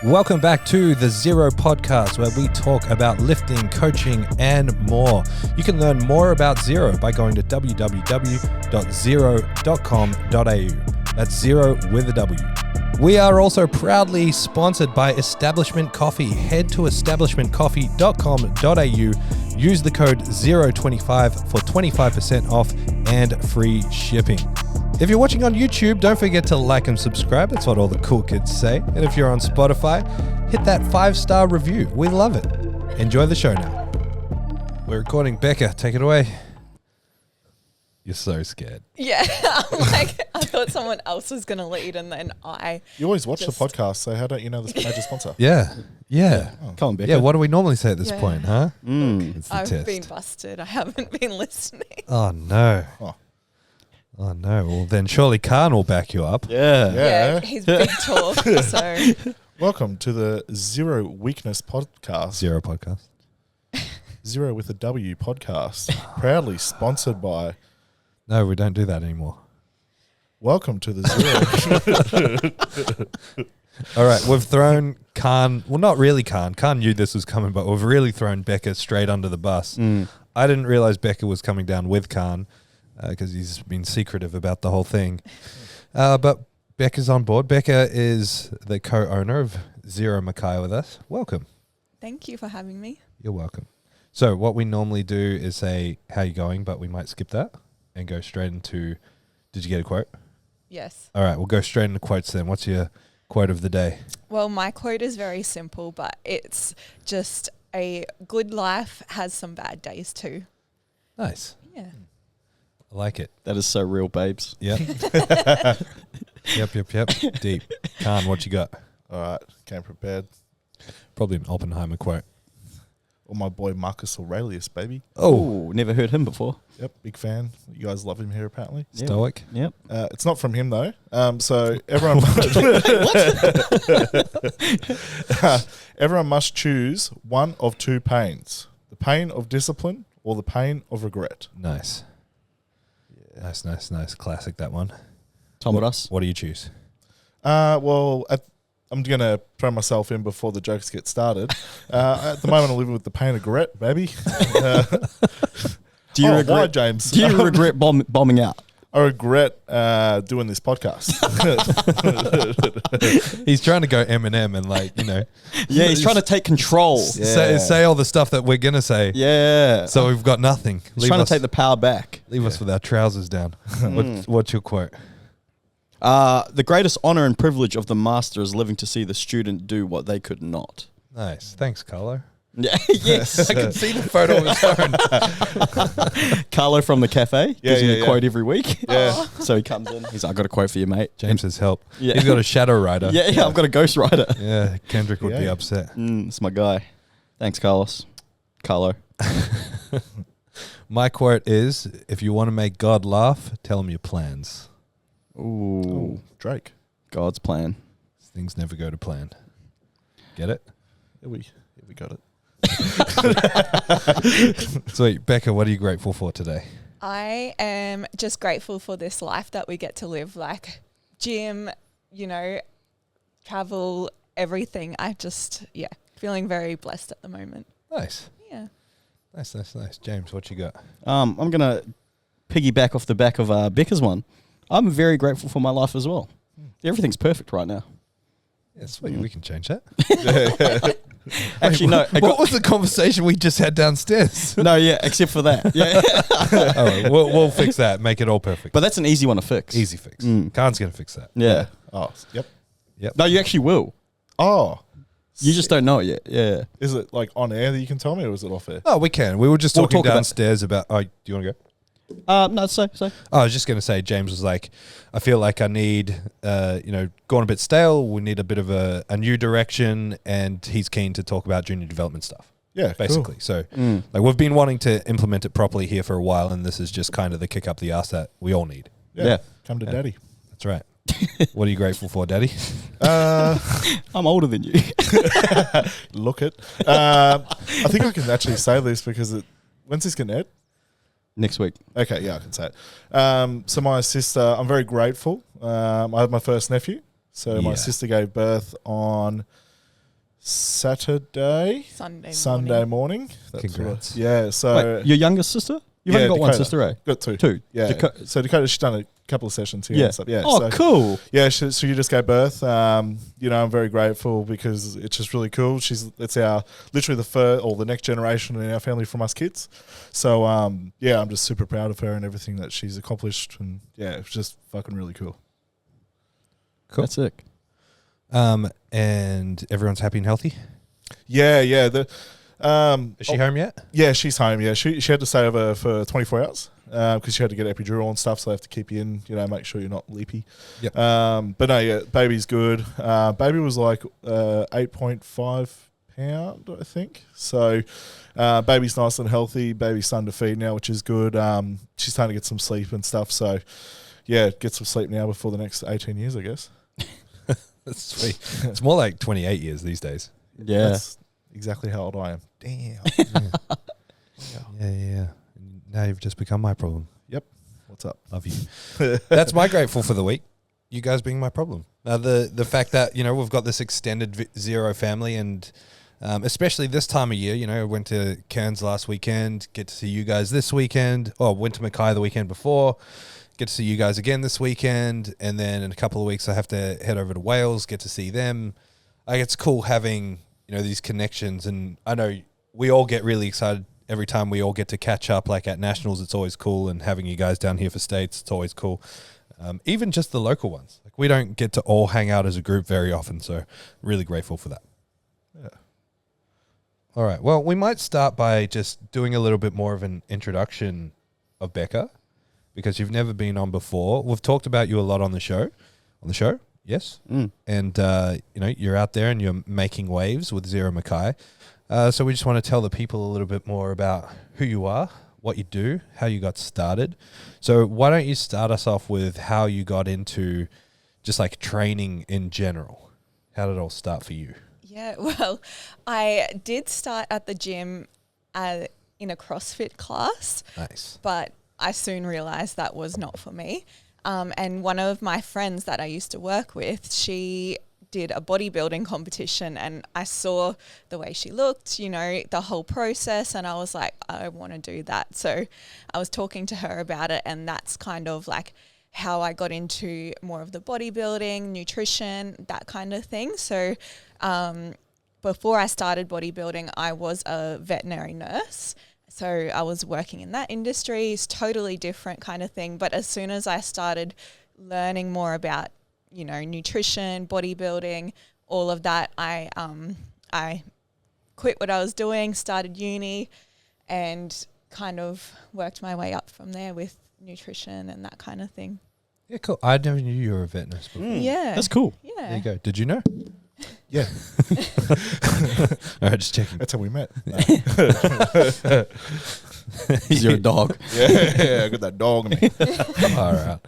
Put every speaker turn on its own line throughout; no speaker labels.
Welcome back to the Zero Podcast, where we talk about lifting, coaching, and more. You can learn more about Zero by going to www.zero.com.au. That's Zero with a W. We are also proudly sponsored by Establishment Coffee. Head to establishmentcoffee.com.au. Use the code 025 for 25% off and free shipping. If you're watching on YouTube, don't forget to like and subscribe. That's what all the cool kids say. And if you're on Spotify, hit that 5-star review. We love it. Enjoy the show now. We're recording. Becca, take it away. You're so scared.
Yeah, I thought someone else was going to lead and then I...
You always watch the podcast, so how don't you know the major sponsor?
Yeah.
Oh.
Come on, Becca.
Yeah, what do we normally say at this point, huh? It's the
I've
test.
been busted. I haven't been listening.
Oh, no. Oh, no. Well, then surely Kahn will back you up.
Yeah, he's big talk, so...
Welcome to the Zero Weakness Podcast.
Zero Podcast.
Zero with a W podcast. Proudly sponsored by...
No, we don't do that anymore.
Welcome to the Zero.
All right, we've thrown Kahn... Well, not really Kahn. Kahn knew this was coming, but we've really thrown Becca straight under the bus. I didn't realize Becca was coming down with Kahn because he's been secretive about the whole thing. But Becca's on board. Becca is the co-owner of ZeroW Mackay with us. Welcome.
Thank you for having me.
You're welcome. So what we normally do is say, how you going? But we might skip that and go straight into, did you get a quote?
Yes.
All right, we'll go straight into quotes then. What's your quote of the day?
Well, my quote is very simple, but it's just a good life has some bad days too.
Nice.
Yeah.
I like it.
That is so real, babes.
Yep. Yep. Deep. Kahn, what you got?
All right, came prepared.
Probably an Oppenheimer quote.
Or my boy Marcus Aurelius, baby.
Oh, never heard him before.
Yep, big fan. You guys love him here, apparently.
Stoic.
Yep.
It's not from him, though. So everyone... everyone must choose one of two pains. The pain of discipline or the pain of regret.
Nice. Yeah. Nice. Classic, that one.
Tom Russ.
What do you choose?
I'm going to throw myself in before the jokes get started. At the moment, I'm living with the pain of regret, baby.
Do you regret,
why, James?
Do you regret bombing out?
I regret doing this podcast.
He's trying to go Eminem and
Yeah, he's trying to take control.
say all the stuff that we're going to say.
Yeah.
So we've got nothing.
He's trying to take the power back.
Leave us with our trousers down. What's your quote?
The greatest honor and privilege of the master is living to see the student do what they could not.
Nice. Thanks, Carlo.
Yeah. Yes.
I can see the photo of his phone.
Carlo from the cafe gives me a quote every week.
Yeah.
So he comes in. He's like, I got a quote for you, mate.
James has help.
Yeah.
He's got a shadow rider.
Yeah, I've got a ghost rider.
Yeah, Kendrick would be upset.
It's my guy. Thanks, Carlo.
My quote is, if you want to make God laugh, tell him your plans.
Ooh.
Drake.
God's plan.
Things never go to plan. Get it?
Yeah, we got it.
Sweet. Becca, what are you grateful for today?
I am just grateful for this life that we get to live, like gym, travel, everything. I just, feeling very blessed at the moment.
Nice.
Yeah.
Nice. James, what you got?
I'm going to piggyback off the back of Becca's one. I'm very grateful for my life as well. Everything's perfect right now.
Yeah, sweet. We can change that.
Actually, no.
What was the conversation we just had downstairs?
No, except for that. Yeah.
All right, we'll fix that. Make it all perfect.
But that's an easy one to fix.
Easy fix. Kahn's going to fix that.
Yeah.
Oh, yep.
No, you actually will.
Oh.
You just don't know it yet. Yeah.
Is it like on air that you can tell me, or is it off air?
Oh, we can. We were just
We'll
talking
talk about-
downstairs about... Oh, do you want to go?
No, so.
I was just going to say, James was like, I feel like I need, gone a bit stale. We need a bit of a new direction, and he's keen to talk about junior development stuff.
Yeah,
basically.
Cool.
So, we've been wanting to implement it properly here for a while, and this is just kind of the kick up the arse that we all need.
Yeah.
Come to daddy.
That's right. What are you grateful for, Daddy?
I'm older than you.
Look it. I think I can actually say this because when's this going to end?
Next week.
Okay, yeah, I can say it. So my sister, I'm very grateful. I had my first nephew. So my sister gave birth on Saturday,
Sunday
morning. That's
Congrats.
Yeah. So
Wait, your younger sister? You've
yeah,
only got one
Dakota.
sister, eh?
got two.
Two.
Yeah. So Dakota, she's done a couple of sessions here.
Yeah.
And stuff. Yeah.
Oh,
so,
cool.
Yeah, so you just gave birth. I'm very grateful because it's just really cool. It's our literally the next generation in our family from us kids. So I'm just super proud of her and everything that she's accomplished, and it's just fucking really cool.
Cool.
That's sick.
And everyone's happy and healthy?
Yeah.
Is she home yet?
Yeah, she's home. Yeah, she had to stay over for 24 hours because she had to get epidural and stuff. So they have to keep you in, make sure you're not leapy.
Yep.
But no, yeah, baby's good. Baby was like 8.5 pound, I think. So baby's nice and healthy. Baby's starting to feed now, which is good. She's starting to get some sleep and stuff. So yeah, get some sleep now before the next 18 years, I guess.
That's sweet. It's more like 28 years these days.
Yeah.
That's exactly how old I am. Damn.
Yeah. Now you've just become my problem.
Yep. What's up?
Love you. That's my grateful for the week. You guys being my problem. Now the fact that we've got this extended Zero family, and especially this time of year. I went to Cairns last weekend. Get to see you guys this weekend. Went to Mackay the weekend before. Get to see you guys again this weekend, and then in a couple of weeks I have to head over to Wales. Get to see them. It's cool having these connections, and I know we all get really excited every time we all get to catch up, like at Nationals. It's always cool, and having you guys down here for States, it's always cool. Even just the local ones, like we don't get to all hang out as a group very often, so really grateful for that.
Yeah.
All right, well, we might start by just doing a little bit more of an introduction of Becca, because you've never been on before. We've talked about you a lot on the show. Yes. And, you're out there and you're making waves with ZeroW Mackay. So we just want to tell the people a little bit more about who you are, what you do, how you got started. So why don't you start us off with how you got into just like training in general? How did it all start for you?
Yeah, well, I did start at the gym in a CrossFit class.
Nice.
But I soon realised that was not for me. And one of my friends that I used to work with, she did a bodybuilding competition, and I saw the way she looked, the whole process, and I was like, I want to do that. So I was talking to her about it, and that's kind of like how I got into more of the bodybuilding, nutrition, that kind of thing. So before I started bodybuilding, I was a veterinary nurse. So I was working in that industry. It's totally different kind of thing. But as soon as I started learning more about, nutrition, bodybuilding, all of that, I quit what I was doing, started uni, and kind of worked my way up from there with nutrition and that kind of thing.
Yeah, cool. I never knew you were a vet nurse before.
Yeah.
That's cool.
Yeah.
There you go. Did you know?
Yeah.
All right, just checking.
That's how we met.
You're a dog.
Yeah, I got that dog in me.
All right.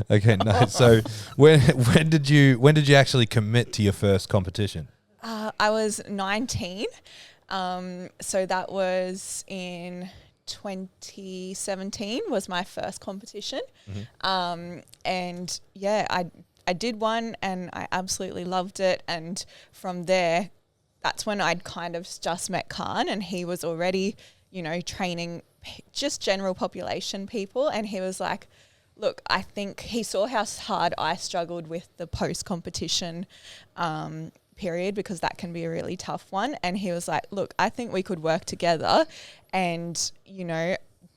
Okay, nice. So when did you actually commit to your first competition?
I was 19. So that was in 2017 was my first competition.
Mm-hmm.
And yeah, I did one and I absolutely loved it. And from there, that's when I'd kind of just met Kahn, and he was already, training just general population people. And he was like, look, I think he saw how hard I struggled with the post-competition period, because that can be a really tough one. And he was like, look, I think we could work together and,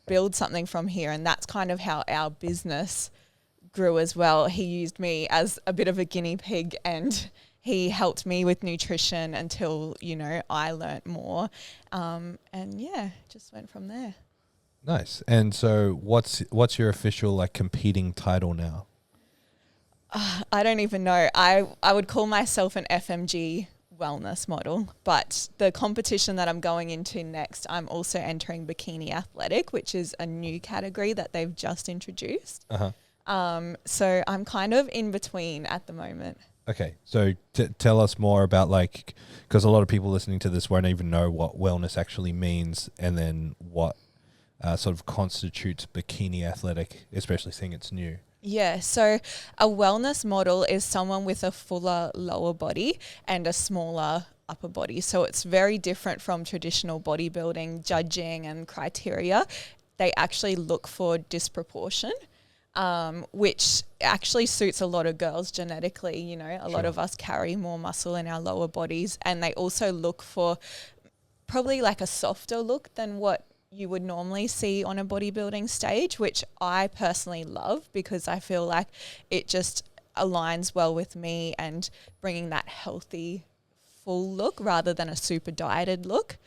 build something from here. And that's kind of how our business grew as well. He used me as a bit of a guinea pig, and he helped me with nutrition until, I learnt more. And yeah, just went from there.
Nice. And so what's your official competing title now?
I don't even know. I would call myself an FMG wellness model, but the competition that I'm going into next, I'm also entering bikini athletic, which is a new category that they've just introduced. So I'm kind of in between at the moment.
Okay, so tell us more about because a lot of people listening to this won't even know what wellness actually means, and then what sort of constitutes bikini athletic, especially seeing it's new.
Yeah, so a wellness model is someone with a fuller lower body and a smaller upper body. So it's very different from traditional bodybuilding judging and criteria. They actually look for disproportion, which actually suits a lot of girls genetically. You know, a lot of us carry more muscle in our lower bodies, and they also look for probably like a softer look than what you would normally see on a bodybuilding stage, which I personally love because I feel like it just aligns well with me and bringing that healthy full look rather than a super dieted look.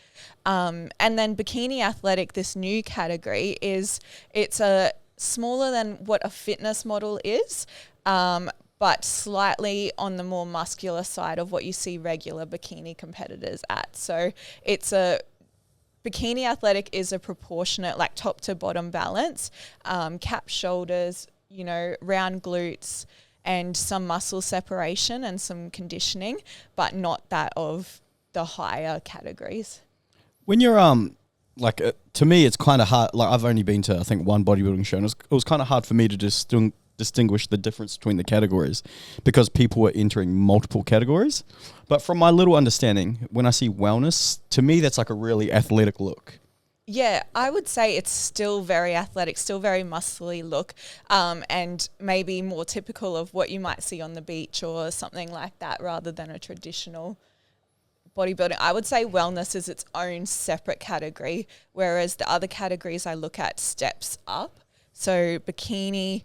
And then bikini athletic, this new category, it's a smaller than what a fitness model is, but slightly on the more muscular side of what you see regular bikini competitors at. So bikini athletic is a proportionate, like top to bottom balance, cap shoulders, you know, round glutes, and some muscle separation and some conditioning, but not that of the higher categories.
When you're to me, it's kind of hard. Like I've only been to I think one bodybuilding show, and it was kind of hard for me to distinguish the difference between the categories because people were entering multiple categories. But from my little understanding, when I see wellness, to me that's like a really athletic look.
Yeah, I would say it's still very athletic, still very muscly look, and maybe more typical of what you might see on the beach or something like that rather than a traditional bodybuilding. I would say wellness is its own separate category, whereas the other categories I look at steps up. So bikini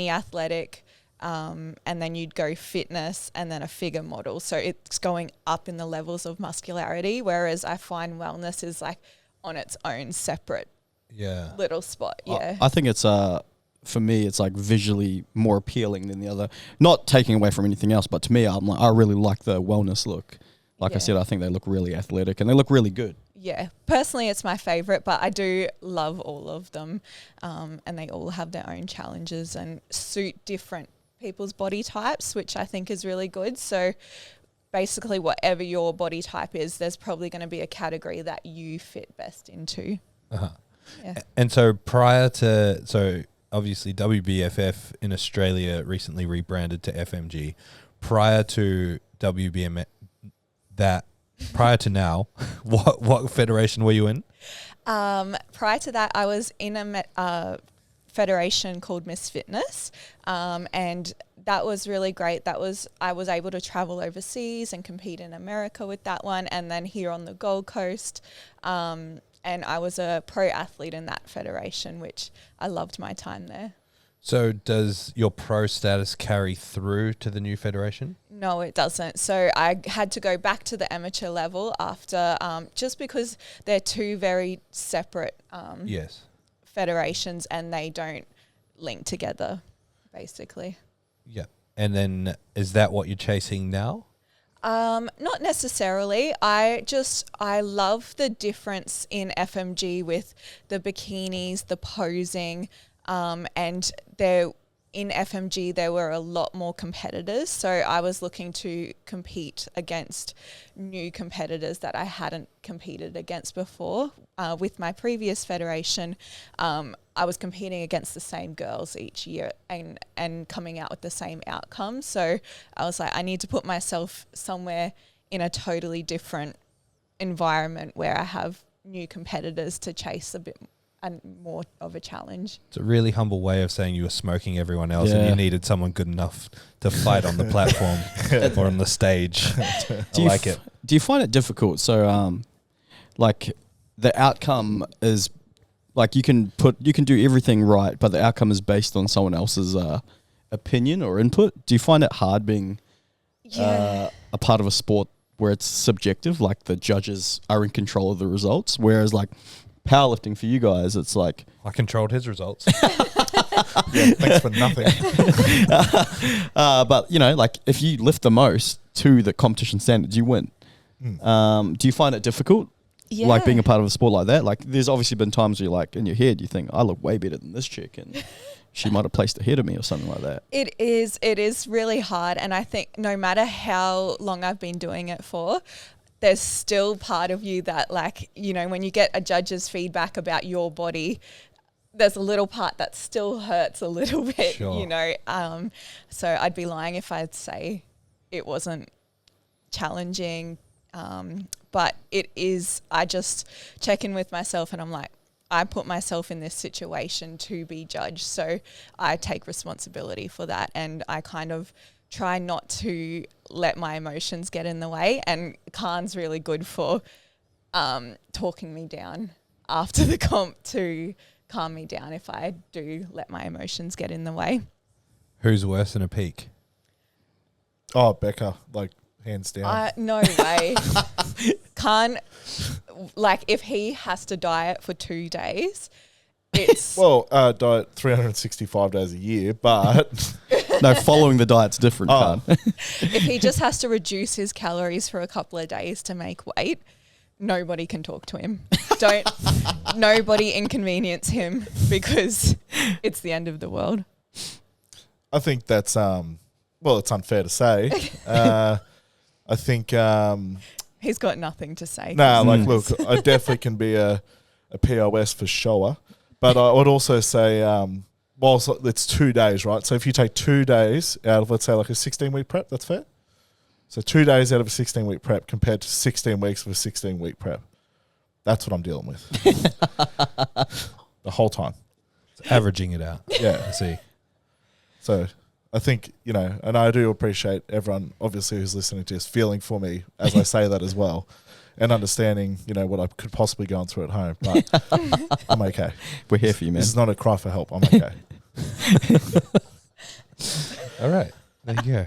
athletic, and then you'd go fitness and then a figure model. So it's going up in the levels of muscularity, whereas I find wellness is like on its own separate little spot. Yeah.
I think it's for me it's like visually more appealing than the other. Not taking away from anything else, but to me I really like the wellness look. Like I said, I think they look really athletic and they look really good.
Yeah. Personally it's my favorite, but I do love all of them. And they all have their own challenges and suit different people's body types, which I think is really good. So basically whatever your body type is, there's probably going to be a category that you fit best into. Yeah.
And so obviously WBFF in Australia recently rebranded to FMG. Prior to prior to now, what federation were you in?
Prior to that, I was in a federation called Miss Fitness, and that was really great. I was able to travel overseas and compete in America with that one, and then here on the Gold Coast, and I was a pro athlete in that federation, which I loved my time there.
So does your pro status carry through to the new federation?
No, it doesn't. So I had to go back to the amateur level after, just because they're two very separate federations and they don't link together, basically.
Yeah. And then is that what you're chasing now?
Not necessarily. I love the difference in FMG with the bikinis, the posing, and in FMG there were a lot more competitors, so I was looking to compete against new competitors that I hadn't competed against before. With my previous federation, I was competing against the same girls each year and coming out with the same outcome. So I was like, I need to put myself somewhere in a totally different environment where I have new competitors to chase a bit and more of a challenge. It's
a really humble way of saying you were smoking everyone else and you needed someone good enough to fight on the platform or on the stage.
Do you find it difficult? So, like the outcome is like you can do everything right, but the outcome is based on someone else's opinion or input. Do you find it hard being a part of a sport where it's subjective, like the judges are in control of the results, whereas like powerlifting for you guys, it's like
I controlled his results.
Thanks for nothing.
But you know, like if you lift the most to the competition standards, you win. Do you find it difficult?
Yeah.
Like being a part of a sport like that? Like there's obviously been times where you're like in your head you think I look way better than this chick and she might have placed ahead of me or something like that.
It is really hard, and I think no matter how long I've been doing it for, there's still part of you that, like, you know, when you get a judge's feedback about your body, there's a little part that still hurts a little bit, you know. So I'd be lying if I'd say it wasn't challenging But it is, I just check in with myself and I'm like, I put myself in this situation to be judged. So I take responsibility for that. And I kind of try not to let my emotions get in the way. And Kahn's really good for talking me down after the comp to calm me down if I do let my emotions get in the way.
Who's worse than a peak?
Oh, Becca, like hands down.
No way. Kahn, like if he has to diet for 2 days, it's...
Well, diet 365 days a year, but...
No, following the diet's different,
Oh.
Kahn.
if he just has to reduce his calories for a couple of days to make weight, nobody can talk to him. Nobody inconvenience him because it's the end of the world.
I think that's, well, it's unfair to say. I think...
He's got nothing to say.
look, I definitely can be a POS for sure. But I would also say, well, it's 2 days, right? So if you take 2 days out of, let's say, like a 16-week prep, that's fair? So 2 days out of a 16-week prep compared to 16 weeks of a 16-week prep. That's what I'm dealing with. The whole time.
It's averaging it out.
Yeah.
I see.
So I think, and I do appreciate everyone, obviously, who's listening to this feeling for me as I say that as well, and understanding, what I could possibly go through at home. But I'm okay.
We're here for you, man.
This is not a cry for help. I'm okay.
All right. There you go.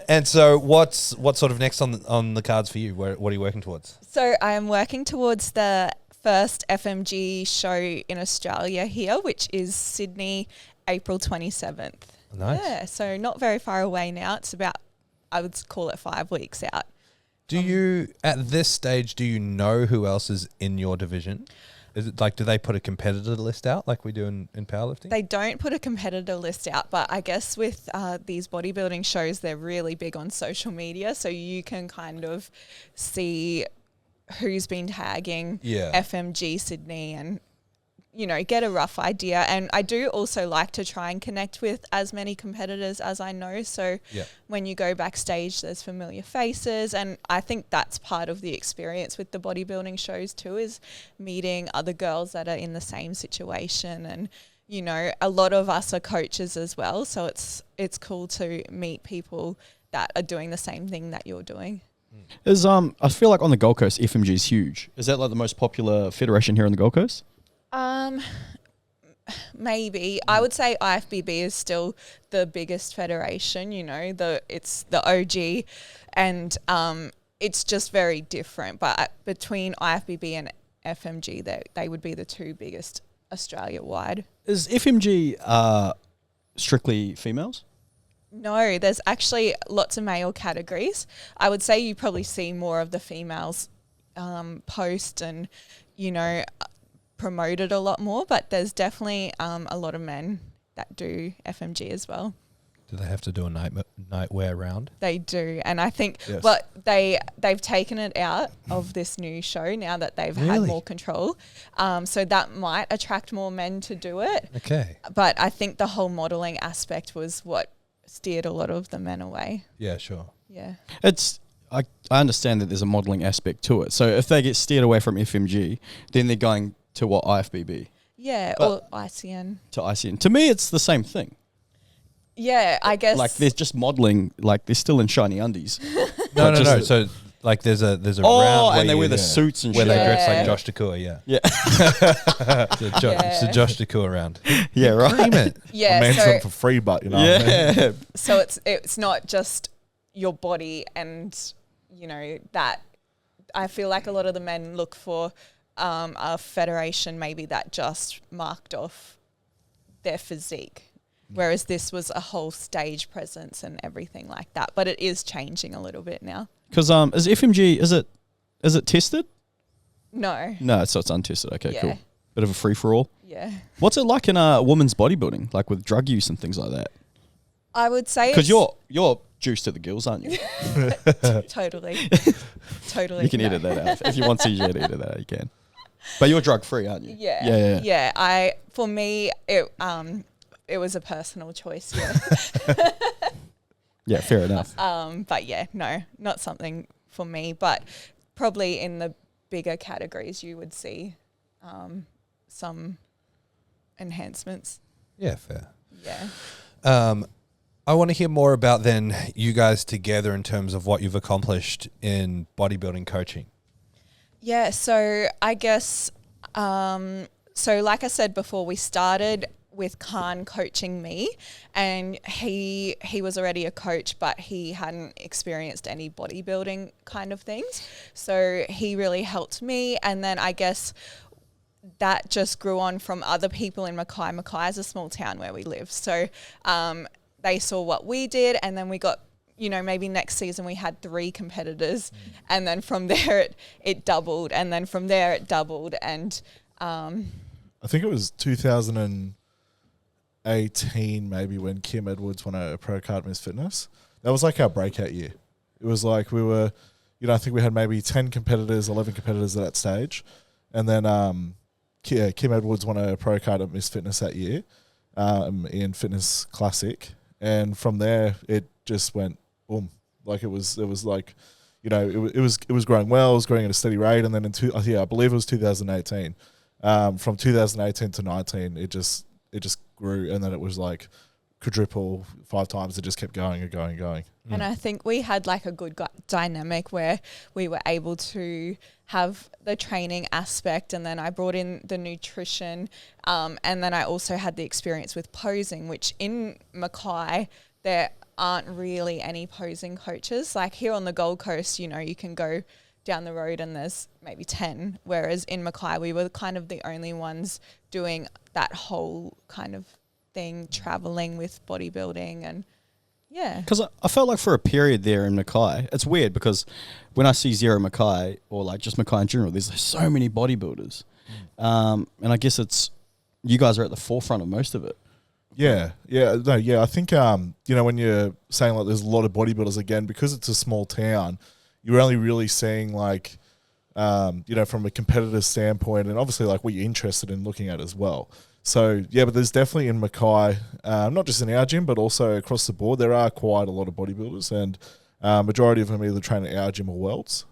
And so what's sort of next on the cards for you? What are you working towards?
So I am working towards the first FMG show in Australia here, which is Sydney, April 27th.
Nice.
Yeah, so not very far away now. It's about, I would call it 5 weeks out.
Do you, at this stage, do you know who else is in your division? Is it like, do they put a competitor list out like we do in powerlifting?
They don't put a competitor list out, but I guess with these bodybuilding shows, they're really big on social media. So you can kind of see who's been tagging FMG Sydney and, get a rough idea. And I do also like to try and connect with as many competitors as I know. So when you go backstage, there's familiar faces. And I think that's part of the experience with the bodybuilding shows too, is meeting other girls that are in the same situation. And, a lot of us are coaches as well. So it's cool to meet people that are doing the same thing that you're doing.
I feel like on the Gold Coast, FMG is huge. Is that like the most popular federation here on the Gold Coast?
Maybe. I would say IFBB is still the biggest federation, it's the OG, and it's just very different. But between IFBB and FMG, they would be the two biggest Australia-wide.
Is FMG strictly females?
No, there's actually lots of male categories. I would say you probably see more of the females post and, promoted a lot more, but there's definitely a lot of men that do FMG as well.
Do they have to do a nightwear round?
They do, and I think
Yes.
but they've taken it out of this new show now that they've had more control. So that might attract more men to do it.
Okay.
But I think the whole modelling aspect was what steered a lot of the men away.
Yeah, sure.
Yeah.
I understand that there's a modelling aspect to it. So if they get steered away from FMG, then they're going to what, IFBB?
Yeah,
But
or ICN.
To ICN. To me, it's the same thing.
Yeah, I guess.
Like they're just modelling, like they're still in shiny undies.
No. So like there's a round where
and they wear
you-
the suits and
where
shit.
they dress
Yeah.
like Josh Takua, yeah.
Yeah.
It's a Josh Takua round.
Yeah, right.
Cream it.
yeah,
Man
so
something for free, but what I mean?
Yeah.
so it's not just your body and that. I feel like a lot of the men look for a federation maybe that just marked off their physique, whereas this was a whole stage presence and everything like that. But it is changing a little bit now.
Because is FMG, is it tested?
No.
No, so it's untested. Okay,
Yeah.
cool. Bit of a free-for-all.
Yeah.
What's it like in women's bodybuilding, like with drug use and things like that?
I would say
Because you're juiced to the gills, aren't you?
totally. Totally.
You can
no.
edit that out. If you want to edit that out, you can. But you're drug-free, aren't you?
Yeah. Yeah. For me, it was a personal choice. Yeah.
Yeah, fair enough.
But yeah, no, not something for me, but probably in the bigger categories you would see some enhancements.
Yeah, fair.
Yeah.
I want to hear more about then you guys together in terms of what you've accomplished in bodybuilding coaching.
Yeah, so I guess, so like I said before, we started with Kahn coaching me, and he was already a coach, but he hadn't experienced any bodybuilding kind of things. So he really helped me, and then I guess that just grew on from other people in Mackay. Mackay is a small town where we live. So they saw what we did, and then we got, maybe next season we had 3 competitors, and then from there it doubled, and then from there it doubled, and
I think it was 2018 maybe when Kim Edwards won a pro card Miss Fitness. That was like our breakout year. It was like we were, I think we had maybe 10 competitors, 11 competitors at that stage, and then Kim Edwards won a pro card at Miss Fitness that year in Fitness Classic. And from there, it just went boom. Like it was like, it was growing well. It was growing at a steady rate. And then I believe it was 2018. From 2018 to 19, it just grew. And then it was like quadruple 5 times. It just kept going and going and going.
And I think we had like a good dynamic where we were able to have the training aspect, and then I brought in the nutrition, and then I also had the experience with posing, which in Mackay there aren't really any posing coaches. Like here on the Gold Coast, you can go down the road and there's maybe 10, whereas in Mackay we were kind of the only ones doing that whole kind of thing, traveling with bodybuilding. And yeah.
Because I felt like for a period there in Mackay, it's weird because when I see ZeroW Mackay or like just Mackay in general, there's so many bodybuilders. And I guess it's, you guys are at the forefront of most of it.
Yeah. I think, when you're saying like there's a lot of bodybuilders, again, because it's a small town, you're only really seeing like, from a competitive standpoint, and obviously like what you're interested in looking at as well. So, yeah, but there's definitely in Mackay, not just in our gym, but also across the board, there are quite a lot of bodybuilders, and majority of them either train at our gym or Welts.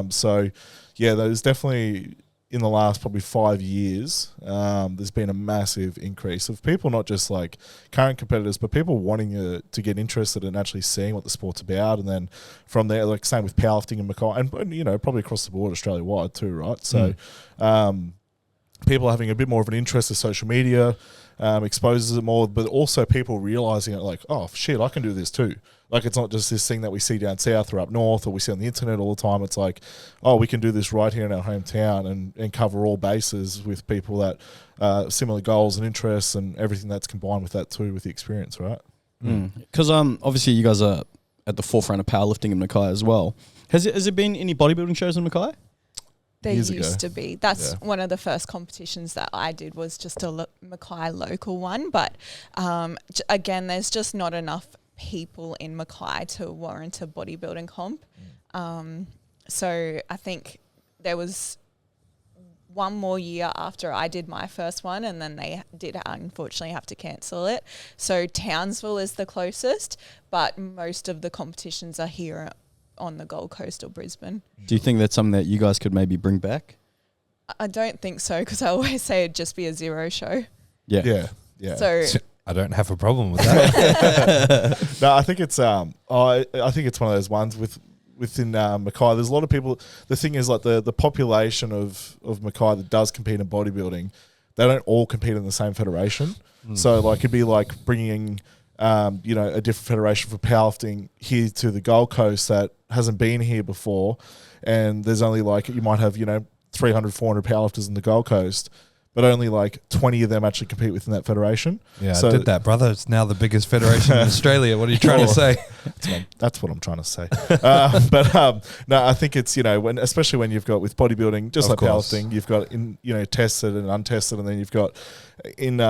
So, yeah, there's definitely, in the last probably 5 years, there's been a massive increase of people, not just like current competitors, but people wanting to get interested in actually seeing what the sport's about. And then from there, like same with powerlifting in Mackay, and probably across the board Australia-wide too, right? So, people having a bit more of an interest in social media exposes it more, but also people realising it like, oh, shit, I can do this too. Like it's not just this thing that we see down south or up north or we see on the internet all the time. It's like, oh, we can do this right here in our hometown and cover all bases with people that similar goals and interests and everything that's combined with that too, with the experience, right?
Because obviously you guys are at the forefront of powerlifting in Mackay as well. Has there been any bodybuilding shows in Mackay?
There
Years
used
ago.
to be. That's one of the first competitions that I did, was just a Mackay local one. But again, there's just not enough people in Mackay to warrant a bodybuilding comp. So I think there was one more year after I did my first one, and then they did unfortunately have to cancel it. So Townsville is the closest, but most of the competitions are here on the Gold Coast or Brisbane.
Do you think that's something that you guys could maybe bring back?
I don't think so, because I always say it'd just be a zero show.
Yeah.
So
I don't have a problem with that.
No, I think it's I think it's one of those ones within Mackay. There's a lot of people. The thing is, like the population of Mackay that does compete in bodybuilding, they don't all compete in the same federation. So like it'd be like bringing a different federation for powerlifting here to the Gold Coast that hasn't been here before, and there's only like, you might have 300, 400 powerlifters in the Gold Coast, but only like 20 of them actually compete within that federation.
Yeah,
so
I did that, brother. It's now the biggest federation in Australia. What are you trying to say?
That's what I'm trying to say. No, I think it's, especially when you've got with bodybuilding, just
Of
like
course.
powerlifting, you've got tested and untested, and then you've got in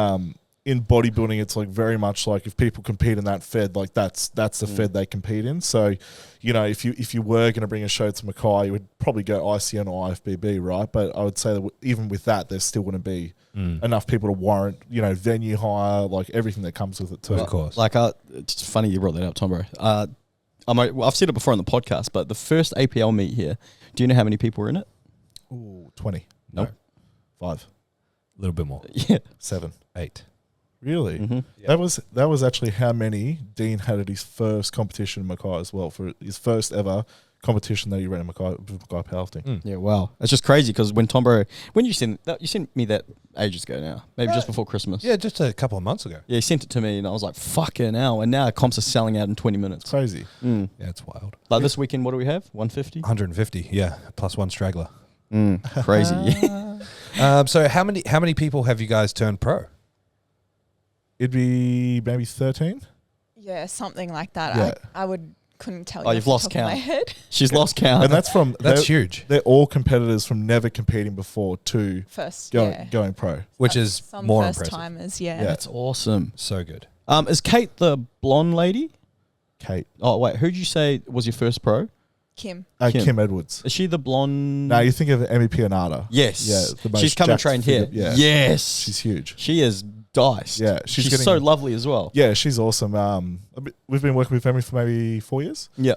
bodybuilding, it's like very much like if people compete in that fed, like that's the fed they compete in. So, if you were going to bring a show to Mackay, you would probably go ICN or IFBB, right? But I would say that even with that, there still wouldn't be enough people to warrant, venue hire, like everything that comes with it too.
Of course.
Like, it's funny you brought that up, Tom, bro. I've said it before on the podcast, but the first APL meet here, do you know how many people were in it?
Ooh, 20.
Nope.
5.
A little bit more.
Yeah.
7.
8.
Really?
Mm-hmm.
Yeah.
That was actually how many Dean had at his first competition in Mackay as well, for his first ever competition that he ran in Mackay powerlifting.
Yeah, wow. It's just crazy because when you sent me that ages ago now, maybe just before Christmas.
Yeah, just a couple of months ago.
Yeah, he sent it to me and I was like, fucking hell. And now comps are selling out in 20 minutes.
Crazy.
Mm.
Yeah, it's wild.
Like this weekend, what do we have? 150?
150, yeah, plus one straggler.
Crazy.
So how many people have you guys turned pro?
It'd be maybe 13.
Yeah, something like that.
Yeah.
Couldn't tell
Oh,
you.
you've
off
lost
the top of my
count.
head.
She's lost count.
And that's from...
That's huge.
They're all competitors from never competing before to
First,
going pro.
Which is
some
more
first
impressive.
timers. Yeah.
Yeah.
That's awesome.
So good.
Is Kate the blonde lady?
Kate.
Oh, wait. Who'd you say was your first pro?
Kim.
Kim Edwards.
Is she the blonde?
No, you think of Emmy Pianata.
Yes.
Yeah, the most
She's come and
jacked
trained here.
figure- Yeah.
Yes.
She's huge.
She is diced.
Yeah,
She's
she's
so
getting-
lovely as well.
Yeah, she's awesome. We've been working with Emmy for maybe 4 years.
Yeah.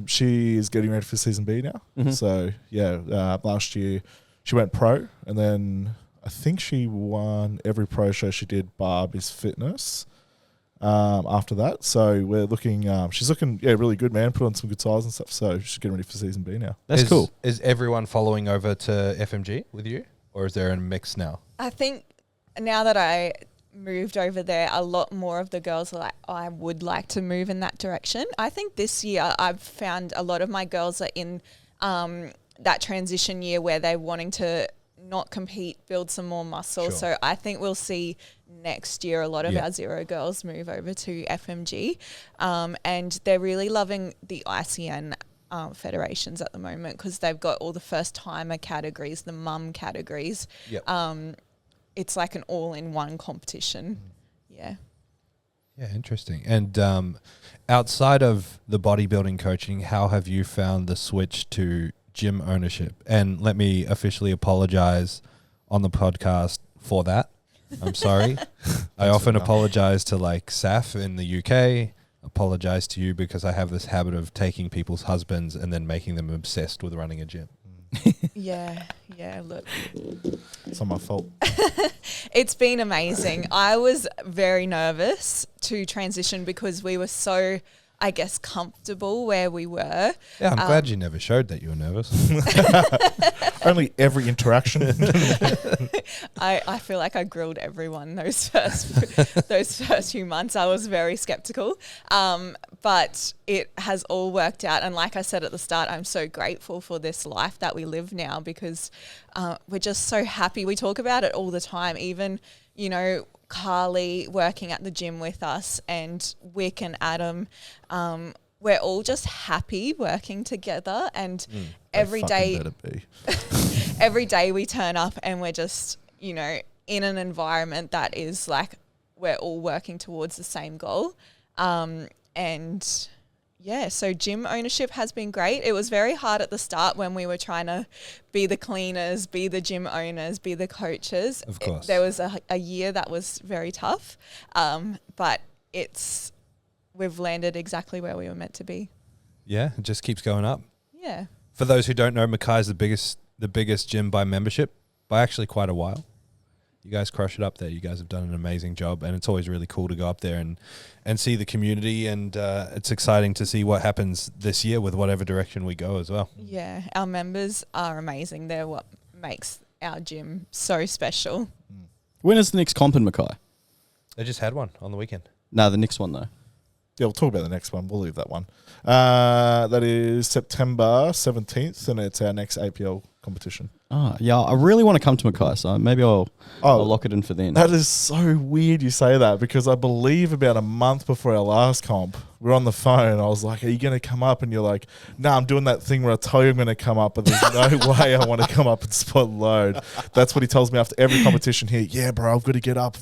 She is getting ready for season B now.
Mhm.
So yeah, last year she went pro, and then I think she won every pro show she did, bar Miss Fitness. After that, so we're looking. She's looking really good, man. Put on some good size and stuff. So she's getting ready for season B now.
That's cool.
Is everyone following over to FMG with you, or is there a mix now?
I think now that I moved over there, a lot more of the girls are like, I would like to move in that direction. I think this year I've found a lot of my girls are in that transition year where they're wanting to not compete, build some more muscle.
Sure.
So I think we'll see next year a lot of
Yeah.
our Zero girls move over to FMG, and they're really loving the ICN federations at the moment because they've got all the first timer categories, the mum categories.
Yep.
It's like an all-in-one competition. Yeah.
Yeah, interesting. And outside of the bodybuilding coaching, how have you found the switch to gym ownership? And let me officially apologize on the podcast for that. I'm sorry. I often apologize to like Saf in the UK, apologize to you because I have this habit of taking people's husbands and then making them obsessed with running a gym.
Yeah, look.
It's not my fault.
It's been amazing. I was very nervous to transition because we were so, I guess, comfortable where we were.
Yeah, I'm glad you never showed that you were nervous.
Only every interaction.
I feel like I grilled everyone those first few months. I was very skeptical, but it has all worked out. And like I said at the start, I'm so grateful for this life that we live now because we're just so happy. We talk about it all the time. Even Carly working at the gym with us, and Wick and Adam. We're all just happy working together, and every day we turn up and we're just, in an environment that is like we're all working towards the same goal. So gym ownership has been great. It was very hard at the start when we were trying to be the cleaners, be the gym owners, be the coaches.
Of course.
There was a year that was very tough, but we've landed exactly where we were meant to be.
Yeah, it just keeps going up.
Yeah.
For those who don't know, Mackay's the biggest gym by membership by actually quite a while. You guys crush it up there. You guys have done an amazing job, and it's always really cool to go up there and see the community, and it's exciting to see what happens this year with whatever direction we go as well.
Yeah, our members are amazing. They're what makes our gym so special.
When is the next comp in Mackay?
They just had one on the weekend.
No, the next one though.
Yeah, we'll talk about the next one. We'll leave that one. That is September 17th, and it's our next APL competition.
Oh, yeah, I really want to come to Mackay, so maybe I'll lock it in for then.
That is so weird you say that, because I believe about a month before our last comp, we were on the phone. I was like, are you going to come up? And you're like, no, I'm doing that thing where I tell you I'm going to come up, but there's no way I want to come up and spot load. That's what he tells me after every competition here. Yeah, bro, I've got to get up.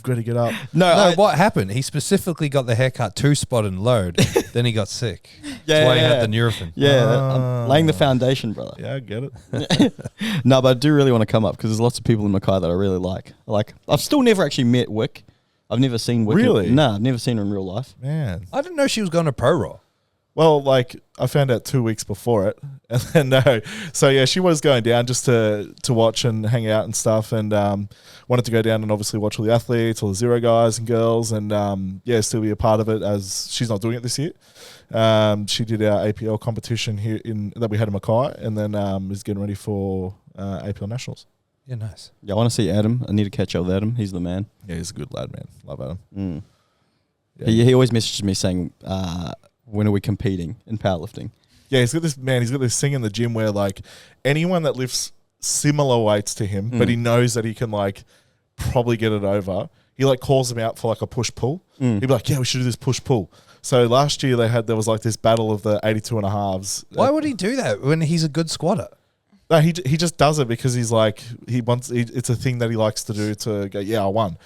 No, what happened? He specifically got the haircut to spot and load. Then he got sick. That's why he had the Nurofen.
Yeah, I'm laying the foundation, brother.
Yeah, I get it.
No, but I do really want to come up because there's lots of people in Mackay that I really like. Like, I've still never actually met Wick. I've never seen Wick.
Really?
I've never seen her in real life.
Man.
I didn't know she was going to Pro Raw.
Well, like I found out 2 weeks before it, and then no. So yeah, she was going down just to watch and hang out and stuff, and wanted to go down and obviously watch all the athletes, all the Zero guys and girls, and still be a part of it as she's not doing it this year. She did our APL competition here that we had in Mackay, and then is getting ready for APL Nationals.
Yeah, nice.
Yeah, I want to see Adam. I need to catch up with Adam. He's the man.
Yeah, he's a good lad, man. Love Adam.
Mm.
Yeah.
He always messages me saying, when are we competing in powerlifting?
Yeah, he's got this thing in the gym where like anyone that lifts similar weights to him, but he knows that he can like probably get it over, he like calls them out for like a push pull. He'd be like, yeah, we should do this push pull. So last year there was like this battle of the 82 and a halves.
Why would he do that when he's a good squatter?
No, he just does it because he's like it's a thing that he likes to do to go, yeah, I won.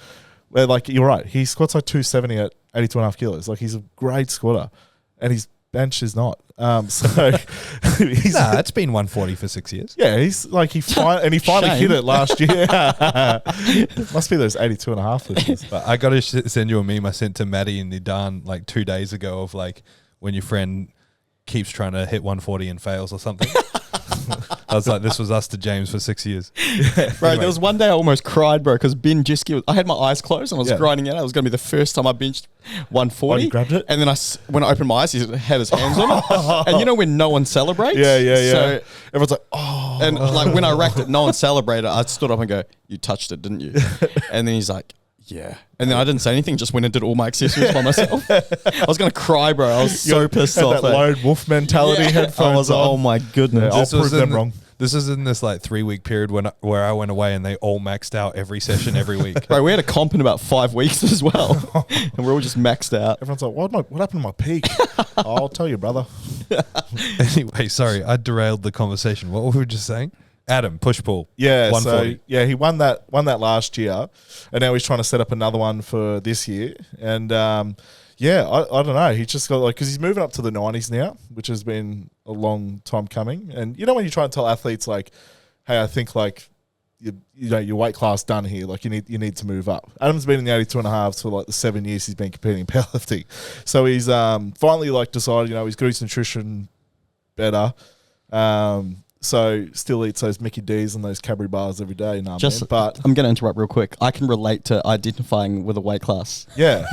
Where like you're right, he squats like 270 at 82 and a half kilos. Like he's a great squatter, and his bench is not. So he's
it's been 140 for 6 years.
yeah, he's like he finally hit it last year. Must be those 82 and a half lifters.
But I got to send you a meme I sent to Maddie in Nidan like 2 days ago of like when your friend keeps trying to hit 140 and fails or something. I was like, this was us to James for 6 years.
Bro, there was one day I almost cried, bro, because Ben Jiski, I had my eyes closed and I was grinding it out. It was going to be the first time I benched 140.
Oh, you grabbed it?
And then when I opened my eyes, he had his hands on it. And you know when no one celebrates?
Yeah.
So,
everyone's like, oh.
and like when I racked it, no one celebrated. I stood up and go, you touched it, didn't you? And then he's like, yeah. And then I didn't say anything, just went and did all my accessories by myself. I was going to cry, bro. I was so pissed off.
That lone wolf mentality headphones
I was like,
on.
oh my goodness.
I'll prove them wrong.
This is in this like 3 week period where I went away and they all maxed out every session every week.
Bro, we had a comp in about 5 weeks as well. And we're all just maxed out.
Everyone's like, what happened to my peak? I'll tell you, brother.
Anyway, sorry, I derailed the conversation. What were we just saying? Adam, push pull.
Yeah,
140.
so yeah, he won that last year, and now he's trying to set up another one for this year. And I don't know. He just got like because he's moving up to the 90s now, which has been a long time coming. And you know when you try and tell athletes like, hey, I think like your weight class done here, like you need to move up. Adam's been in the 82 and a halves for like the 7 years he's been competing in powerlifting, so he's finally like decided he's got his nutrition better. So still eats those Mickey D's and those Cadbury bars every day. But
I'm going to interrupt real quick. I can relate to identifying with a weight class.
Yeah,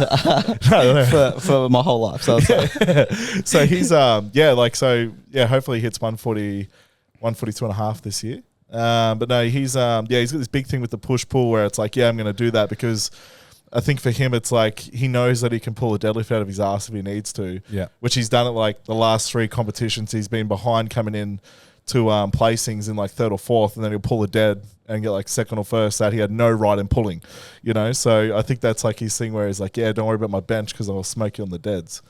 for my whole life. So,
so he's hopefully he hits 142 and a half this year. But no, he's got this big thing with the push pull where it's like, yeah, I'm going to do that because I think for him it's like he knows that he can pull a deadlift out of his ass if he needs to.
Yeah,
which he's done at like the last 3 competitions. He's been behind coming in to placings in like 3rd or 4th, and then he'll pull a dead and get like 2nd or 1st that he had no right in pulling, So I think that's like his thing where he's like, yeah, don't worry about my bench because I'll smoke you on the deads.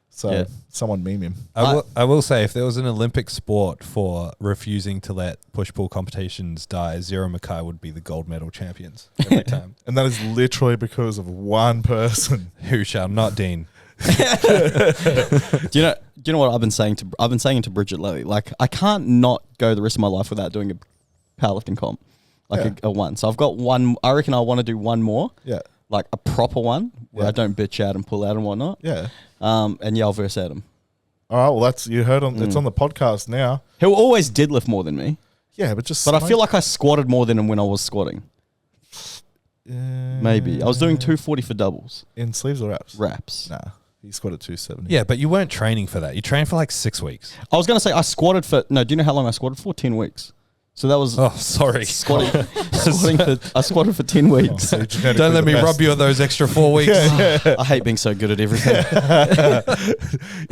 So someone meme him.
I will say if there was an Olympic sport for refusing to let push-pull competitions die, ZeroW Mackay would be the gold medal champions every time.
And that is literally because of one person.
Who shall not Dean.
Do you know what I've been saying to Bridget lately? Like I can't not go the rest of my life without doing a powerlifting comp, like a one. So I've got one. I reckon I want to do one more.
Yeah,
like a proper one where I don't bitch out and pull out and whatnot.
Yeah.
And I'll verse Adam.
All right. Well, that's you heard on. It's on the podcast now.
He'll always deadlift more than me.
Yeah, but
I feel like I squatted more than him when I was squatting. Maybe I was doing 240 for doubles
in sleeves or wraps.
Wraps.
Nah. He squatted 270.
Yeah, but you weren't training for that. You trained for like 6 weeks.
I was going to say I squatted for... No, do you know how long I squatted for? 10 weeks. So that was...
Oh, sorry.
I squatted for 10 weeks.
Oh, so
don't let me rob you of those extra 4 weeks.
I hate being so good at everything.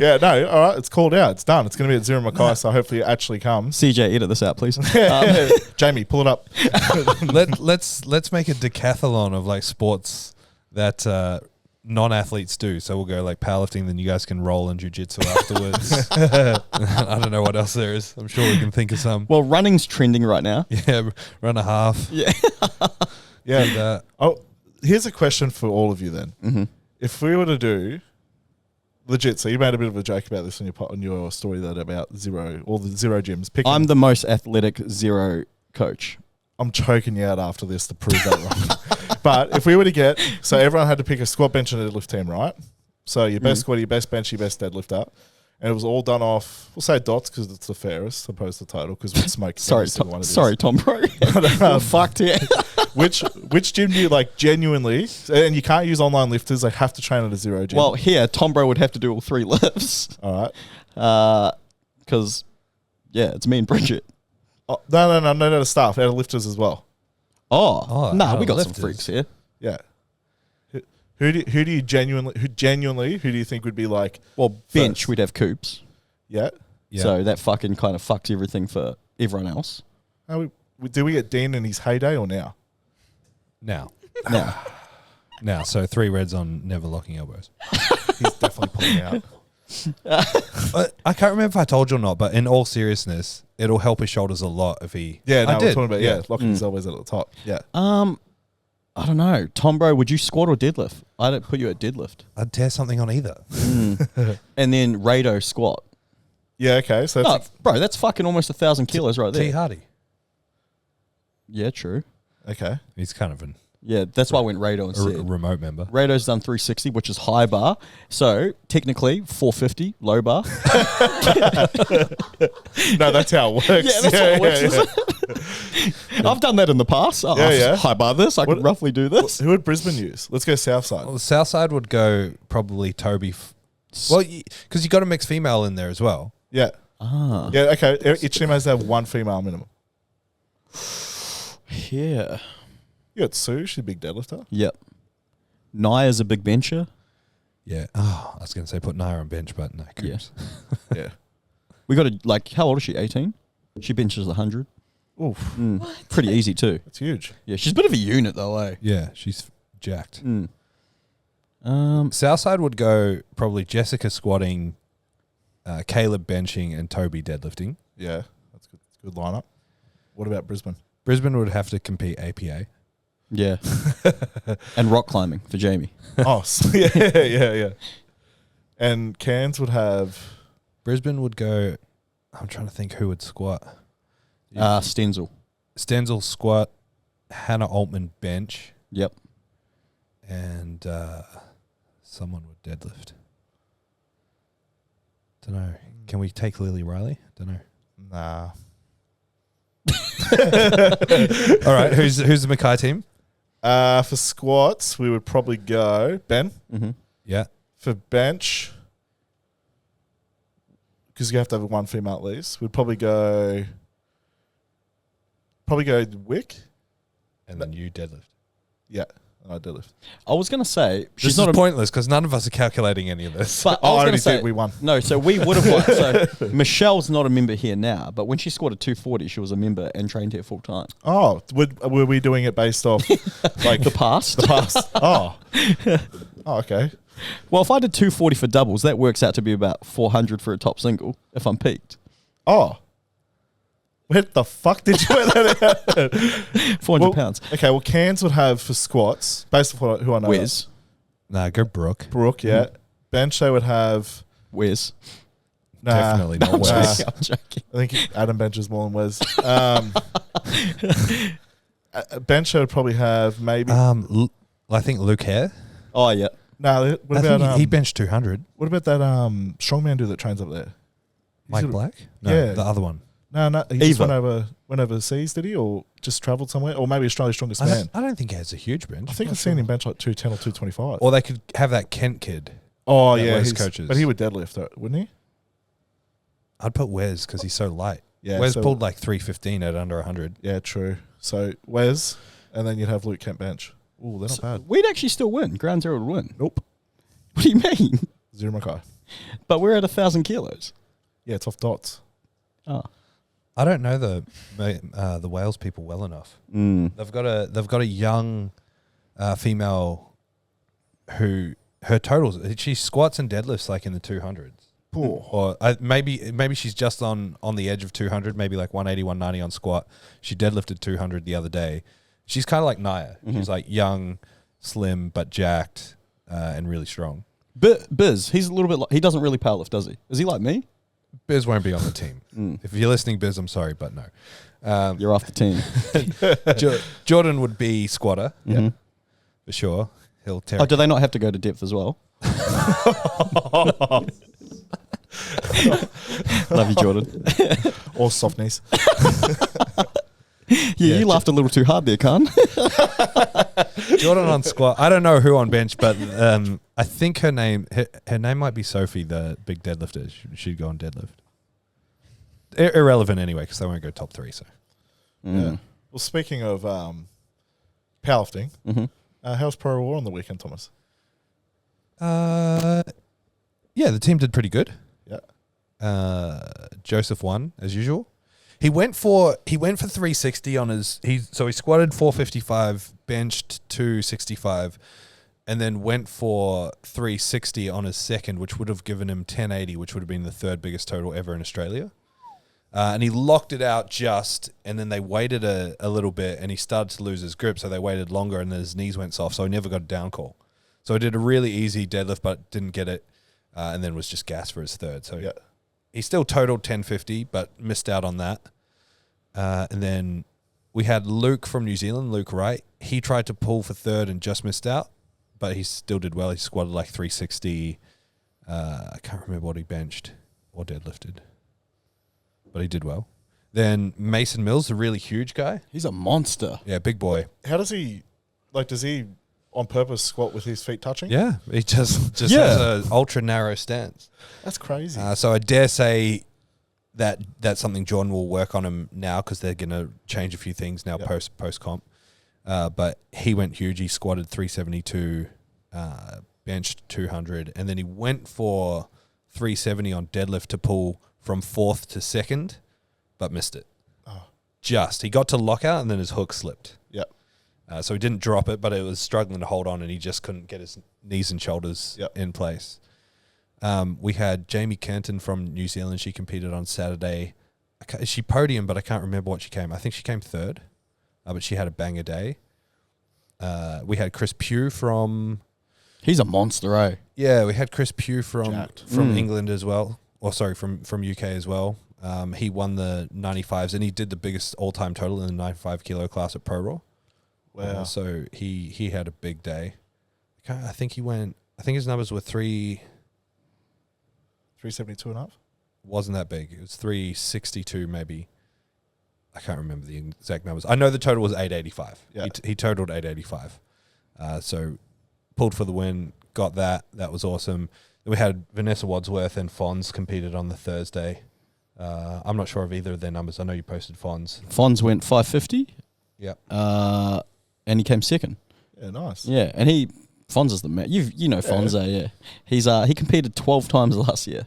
Yeah, no, all right. It's called out. It's done. It's going to be at ZeroW Mackay, so hopefully it actually comes.
CJ, edit this out, please.
Jamie, pull it up.
Let's make a decathlon of like sports that... non-athletes do. So we'll go like powerlifting, then you guys can roll in jiu-jitsu afterwards. I don't know what else there is. I'm sure we can think of some.
Well, running's trending right now.
Yeah, run a half.
Yeah.
Yeah. And, here's a question for all of you then.
Mm-hmm.
If we were to do legit, so you made a bit of a joke about this on your story that about Zero, all the Zero gyms.
I'm the most athletic Zero coach.
I'm choking you out after this to prove that wrong. But if we were to get, so everyone had to pick a squat, bench, and deadlift team, right? So your best squatter, your best bench, your best deadlifter. And it was all done off, we'll say dots because it's the fairest opposed to total because we'd smoke.
Sorry, Tom Bro. Fucked yeah.
Which gym do you like genuinely? And you can't use online lifters. They have to train at a zero gym.
Well, here, Tom Bro would have to do all 3 lifts.
All right.
Because, it's me and Bridget.
Oh, no, staff, out of lifters as well.
Oh,
out
we
of
got
lifters.
some freaks here.
Yeah. Who do you genuinely, who do you think would be like?
Well, bench,
first?
we'd have Coops.
Yeah.
Yeah.
So that fucking kind of fucks everything for everyone else.
Do we get Dean in his heyday or now?
Now.
Now.
So 3 reds on never locking elbows.
He's definitely pulling out.
I can't remember if I told you or not, but in all seriousness, it'll help his shoulders a lot if he.
Yeah, no,
I
we're
did.
talking about locking his elbows at the top. Yeah.
I don't know. Tom Bro, would you squat or deadlift? I don't put you at deadlift.
I'd tear something on either.
And then Rado squat.
Yeah, okay. So that's
Bro, that's fucking almost 1,000 kilos right there.
T Hardy.
Yeah, true.
okay.
He's kind of an
Yeah, that's why I went Rado instead.
remote member.
Rado's done 360, which is high bar. So technically 450 low bar.
No, that's how it works.
Yeah, that's how it works. Isn't it? I've done that in the past.
Yeah.
High bar this. I can roughly do this.
Who would Brisbane use? Let's go south side.
Well, the south side would go probably Toby. Well, because you got a mixed female in there as well.
Yeah.
Ah.
Yeah, okay. Each team has to have 1 female minimum.
Yeah.
You got Sue, she's a big deadlifter.
Yep. Naya's a big bencher.
Yeah. Oh, I was going to say put Naya on bench, but no. Coops.
Yeah.
We got how old is she? 18? She benches 100.
Oof.
Pretty easy too.
That's huge.
Yeah, she's a bit of a unit though, eh?
Yeah, she's jacked.
Mm.
Southside would go probably Jessica squatting, Caleb benching, and Toby deadlifting.
Yeah. That's good. It's a good lineup. What about Brisbane?
Brisbane would have to compete APA.
Yeah. And rock climbing for Jamie.
Oh, yeah. And Cairns would have...
Brisbane would go... I'm trying to think who would squat.
Stenzel.
Stenzel squat, Hannah Altman bench,
Yep.
and someone would deadlift. Don't know. Can we take Lilley Riley? Don't know.
Nah.
All right. Who's the Mackay team?
For squats, we would probably go... Ben?
Mm-hmm.
Yeah.
For bench... Because you have to have 1 female at least. We'd probably go Wick.
And then you deadlift.
Yeah, and I deadlift.
I was going to say,
She's not pointless because none of us are calculating any of this.
But
Oh, I
I was
already
going to say,
did. We won.
No, so we would have won. So Michelle's not a member here now, but when she squatted 240, she was a member and trained here full time.
Oh, were we doing it based off like
The past.
The past. Oh, okay.
Well, if I did 240 for doubles, that works out to be about 400 for a top single if I'm peaked.
Oh, where the fuck did you put that out?
400 pounds.
Okay, well, Cairns would have for squats based off who I know.
Wes.
Nah, go Brooke.
Brooke, yeah. Bench they would have.
Wes.
Nah,
Definitely not Wes.
I'm joking.
I think Adam benches more than Wes. Bench they would probably have maybe.
I think Luke Hare.
Oh, yeah.
No, what
I
about
think he benched 200.
what about that strongman dude that trains up there?
Mike
it-
Black? No,
Yeah.
the other one.
No, he just
Eva.
went overseas, did he, or just travelled somewhere, or maybe Australia's strongest
I
man?
don't think he has a huge bench.
I think
Not
I've seen
sure.
him bench like 210 or 225.
Or they could have that Kent kid.
Oh
that
yeah,
Wes
he's-
coaches.
but he would deadlift, wouldn't he?
I'd put Wes because he's so light.
Yeah,
Wes
so-
pulled like 315 at under 100.
Yeah, true. So Wes, and then you'd have Luke Kent bench. Ooh, they're not bad.
We'd actually still win. Ground Zero would win.
Nope.
What do you mean?
ZeroW Mackay.
But we're at 1,000 kilos.
Yeah, it's off dots.
Oh.
I don't know the Wales people well enough. They've got a young female who her totals, she squats and deadlifts like in the 200s. Or maybe she's just on the edge of 200, maybe like 180, 190 on squat. She deadlifted 200 the other day. She's kind of like Naya. She's like young, slim, but jacked and really strong.
Biz, he's a little bit like, he doesn't really powerlift, does he? Is he like me?
Biz won't be on the team. If you're listening, Biz, I'm sorry, but no.
You're off the team.
Jordan would be squatter,
Mhm.
for sure. He'll tear.
Oh, do they not have to go to depth as well? Love you, Jordan.
Or soft knees.
Yeah, you laughed a little too hard there, Kahn.
Jordan on squat. I don't know who on bench, but I think her name might be Sophie, the big deadlifter. She'd go on deadlift. Irrelevant anyway, because they won't go top 3. So
Yeah. Well, speaking of powerlifting,
Mm-hmm.
how's Pro War on the weekend, Thomas?
yeah, the team did pretty good.
Yeah.
Joseph won as usual. He went for 360 on his. So he squatted 455, benched 265, and then went for 360 on his second, which would have given him 1080, which would have been the third biggest total ever in Australia. And he locked it out just, and then they waited a little bit, and he started to lose his grip, so they waited longer, and then his knees went soft, so he never got a down call. So he did a really easy deadlift, but didn't get it, and then was just gas for his third. So he still totaled 1050, but missed out on that. And then we had Luke from New Zealand, Luke Wright. He tried to pull for third and just missed out, but he still did well. He squatted like 360. I can't remember what he benched or deadlifted, but he did well. Then Mason Mills, a really huge guy.
He's a monster.
Yeah, big boy.
How does he, does he on purpose squat with his feet touching?
Yeah, he just has an ultra narrow stance.
That's crazy.
So I dare say that's something Jordan will work on him now, because they're going to change a few things now post comp. But he went huge. He squatted 372, benched 200, and then he went for 370 on deadlift to pull from 4th to 2nd, but missed it.
Oh.
He got to lockout and then his hook slipped.
Yep.
So he didn't drop it, but it was struggling to hold on, and he just couldn't get his knees and shoulders in place. We had Jamie Kenton from New Zealand. She competed on Saturday. She podiumed, but I can't remember what she came. I think she came 3rd, but she had a banger day. We had Chris Pugh from...
He's a monster, eh?
Yeah, we had Chris Pugh from
Mm.
England as well. Or sorry, from UK as well. He won the 95s, and he did the biggest all-time total in the 95 kilo class at Pro Raw.
Wow.
So he had a big day. I think his numbers were
372 and up?
Wasn't that big. It was 362 maybe. I can't remember the exact numbers. I know the total was 885.
Yeah.
He totaled 885. So pulled for the win, got that. That was awesome. Then we had Vanessa Wadsworth and Fons competed on the Thursday. I'm not sure of either of their numbers. I know you posted Fons.
Fons went 550.
Yep.
And he came 2nd.
Yeah, nice.
Yeah, and Fons is the man. You know Fons, yeah. He competed 12 times last year.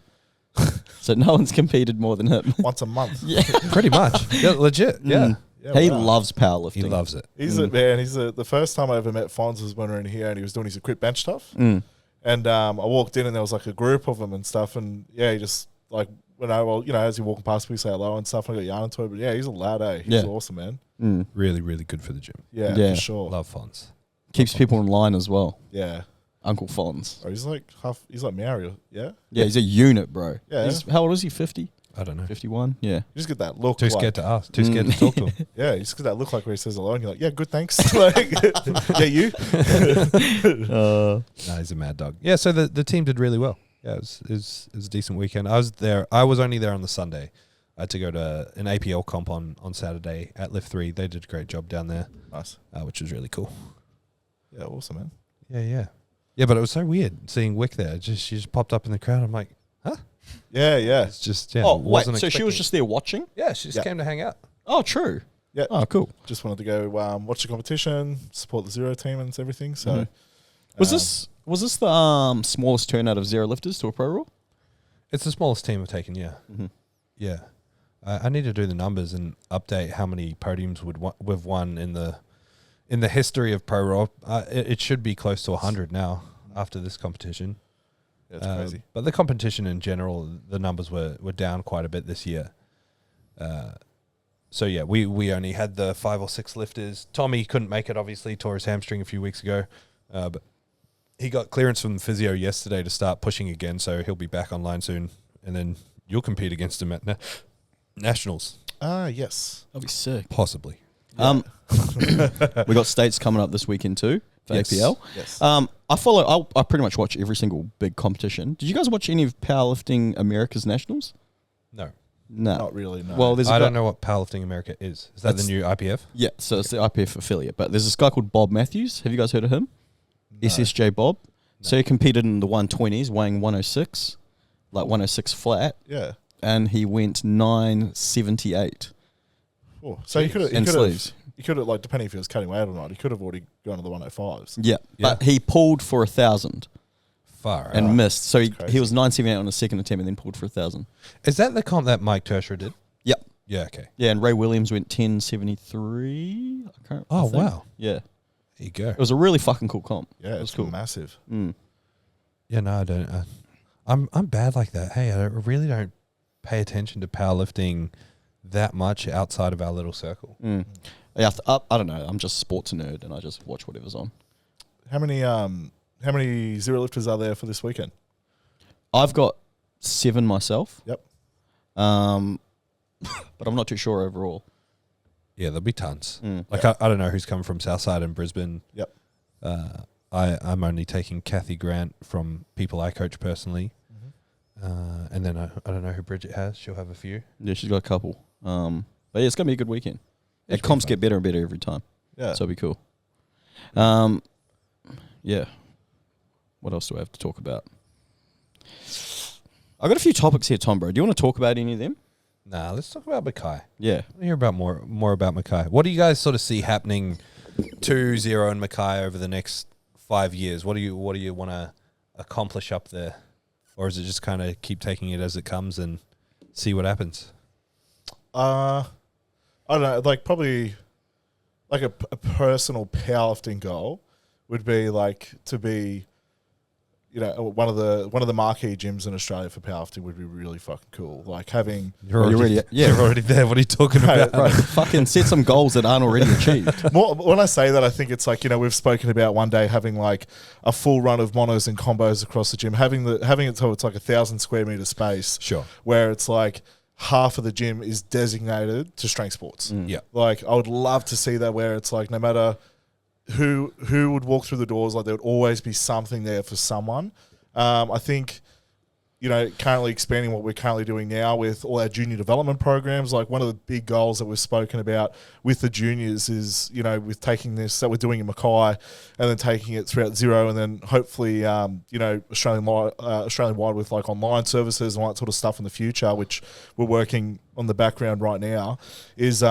So no one's competed more than him.
Once a month.
Yeah.
Pretty much. Yeah, legit. Yeah.
Yeah,
He
wow.
loves powerlifting.
He loves it.
He's the first time I ever met Fonz was when we were in here and he was doing his equip bench stuff.
Mm.
And I walked in and there was like a group of them and stuff. And yeah, he just like, as you're walking past, we say hello and stuff. And I got yarn to it. But yeah, he's a lad, eh? He's awesome, man.
Mm.
Really, really good for the gym.
Yeah,
Yeah.
for sure.
Love Fons.
Keeps people in line as well.
Yeah.
Uncle Fons.
Oh, he's like Mario. Yeah.
Yeah, he's a unit, bro.
Yeah.
How old is he? 50?
I don't know.
51? Yeah.
You just get that look.
Too
like,
scared to ask. Too scared to talk to him.
Yeah, you just get that look like where he says hello and you're like, yeah, good, thanks. Like, yeah, you.
No, he's a mad dog. Yeah, so the team did really well. Yeah, it was a decent weekend. I was there. I was only there on the Sunday. I had to go to an APL comp on Saturday at Lift 3. They did a great job down there,
Nice.
which was really cool.
Yeah, awesome, man.
Yeah. Yeah, but it was so weird seeing Wick there. She just popped up in the crowd. I'm like, huh?
Yeah, yeah.
It's just,
Oh, wait.
wasn't
So she was
expecting
just there watching?
it. Yeah, she just
Yeah.
came to hang out.
Oh, true.
Yeah.
Oh, cool.
Just wanted to go watch the competition, support the Zero team and everything. So,
Mhm. Was this the smallest turnout of Zero lifters to a pro raw?
It's the smallest team I've taken, yeah.
Mm-hmm.
Yeah. I need to do the numbers and update how many podiums we've won in the history of Pro Raw. It should be close to 100 now after this competition.
yeah, it's crazy.
But the competition in general, the numbers were down quite a bit this year. So yeah, we only had the 5 or 6 lifters. Tommy couldn't make it, obviously, tore his hamstring a few weeks ago. But he got clearance from the physio yesterday to start pushing again, so he'll be back online soon. And then you'll compete against him at Nationals.
Yes.
That'd be sick.
Possibly.
We got states coming up this weekend too for
Yes.
APL.
Yes.
I pretty much watch every single big competition. Did you guys watch any of Powerlifting America's Nationals?
No.
No.
Not really, no.
Well,
I don't know what Powerlifting America is. Is that the new IPF?
Yeah, so it's the IPF affiliate. But there's this guy called Bob Matthews. Have you guys heard of him?
No.
SSJ Bob. No. So he competed in the 120s, weighing 106, like 106 flat.
Yeah.
And he went 978.
Oh, so he could have, like, depending if he was cutting weight or not, he could have already gone to the 105s.
Yeah, but he pulled for 1,000
Far
and
out.
missed. So he
crazy.
was 978 on the second attempt and then pulled for 1,000.
Is that the comp that Mike Tersher did?
Yep.
Yeah, okay.
Yeah, and Ray Williams went 1073. I think.
Wow.
Yeah.
There you go.
It was a really fucking cool comp.
Yeah,
it was
it's
cool.
massive.
Mm.
Yeah, no, I don't. I'm bad like that. Hey, I really don't pay attention to powerlifting that much outside of our little circle.
Mm. Yeah, I don't know. I'm just a sports nerd and I just watch whatever's on.
How many zero lifters are there for this weekend?
I've got 7 myself.
Yep.
But I'm not too sure overall.
Yeah, there'll be tons.
Mm.
Like, I don't know who's coming from Southside and Brisbane.
Yep.
I'm only taking Kathy Grant from people I coach personally.
Mm-hmm.
And then I don't know who Bridget has. She'll have a few.
Yeah, she's got a couple. But yeah, it's going to be a good weekend. And comps get better and better every time.
Yeah.
So it'll be cool. Yeah. What else do I have to talk about? I got a few topics here, Tom, bro. Do you want to talk about any of them?
Nah, let's talk about Mackay.
Yeah.
I want to hear about more about Mackay. What do you guys sort of see happening to Zero and Mackay over the next 5 years? What do you want to accomplish up there? Or is it just kind of keep taking it as it comes and see what happens?
I don't know, like probably like a personal powerlifting goal would be like to be, you know, one of the marquee gyms in Australia for powerlifting would be really fucking cool. Like having
You're already there. What are you talking about?
Right. Fucking set some goals that aren't already achieved.
more, when I say that, I think it's like, you know, we've spoken about one day having like a full run of monos and combos across the gym, having it so it's like 1,000 square meter space.
Sure.
Where it's like half of the gym is designated to strength sports.
Yeah.
Like I would love to see that where it's like no matter who would walk through the doors, like there would always be something there for someone. I think, you know, currently expanding what we're currently doing now with all our junior development programs, like one of the big goals that we've spoken about with the juniors is, you know, with taking this that we're doing in Mackay and then taking it throughout Zero and then hopefully, you know, Australian-wide with like online services and all that sort of stuff in the future, which we're working on the background right now, is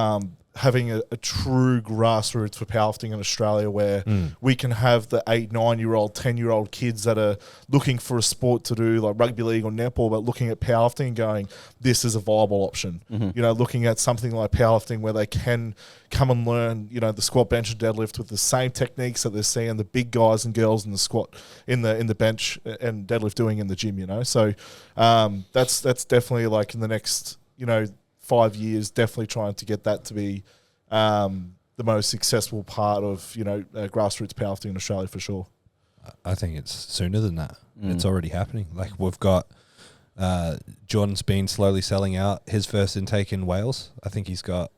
having a true grassroots for powerlifting in Australia where we can have the 8, 9-year-old, 10-year-old kids that are looking for a sport to do like rugby league or netball, but looking at powerlifting and going, this is a viable option. You know, looking at something like powerlifting where they can come and learn, you know, the squat, bench and deadlift with the same techniques that they're seeing the big guys and girls in the squat, in the bench and deadlift doing in the gym, you know. So that's definitely like in the next, you know, 5 years, definitely trying to get that to be the most successful part of, you know, grassroots powerlifting in Australia for sure.
I think it's sooner than that. It's already happening. Like we've got Jordan's been slowly selling out his first intake in Wales. I think he's got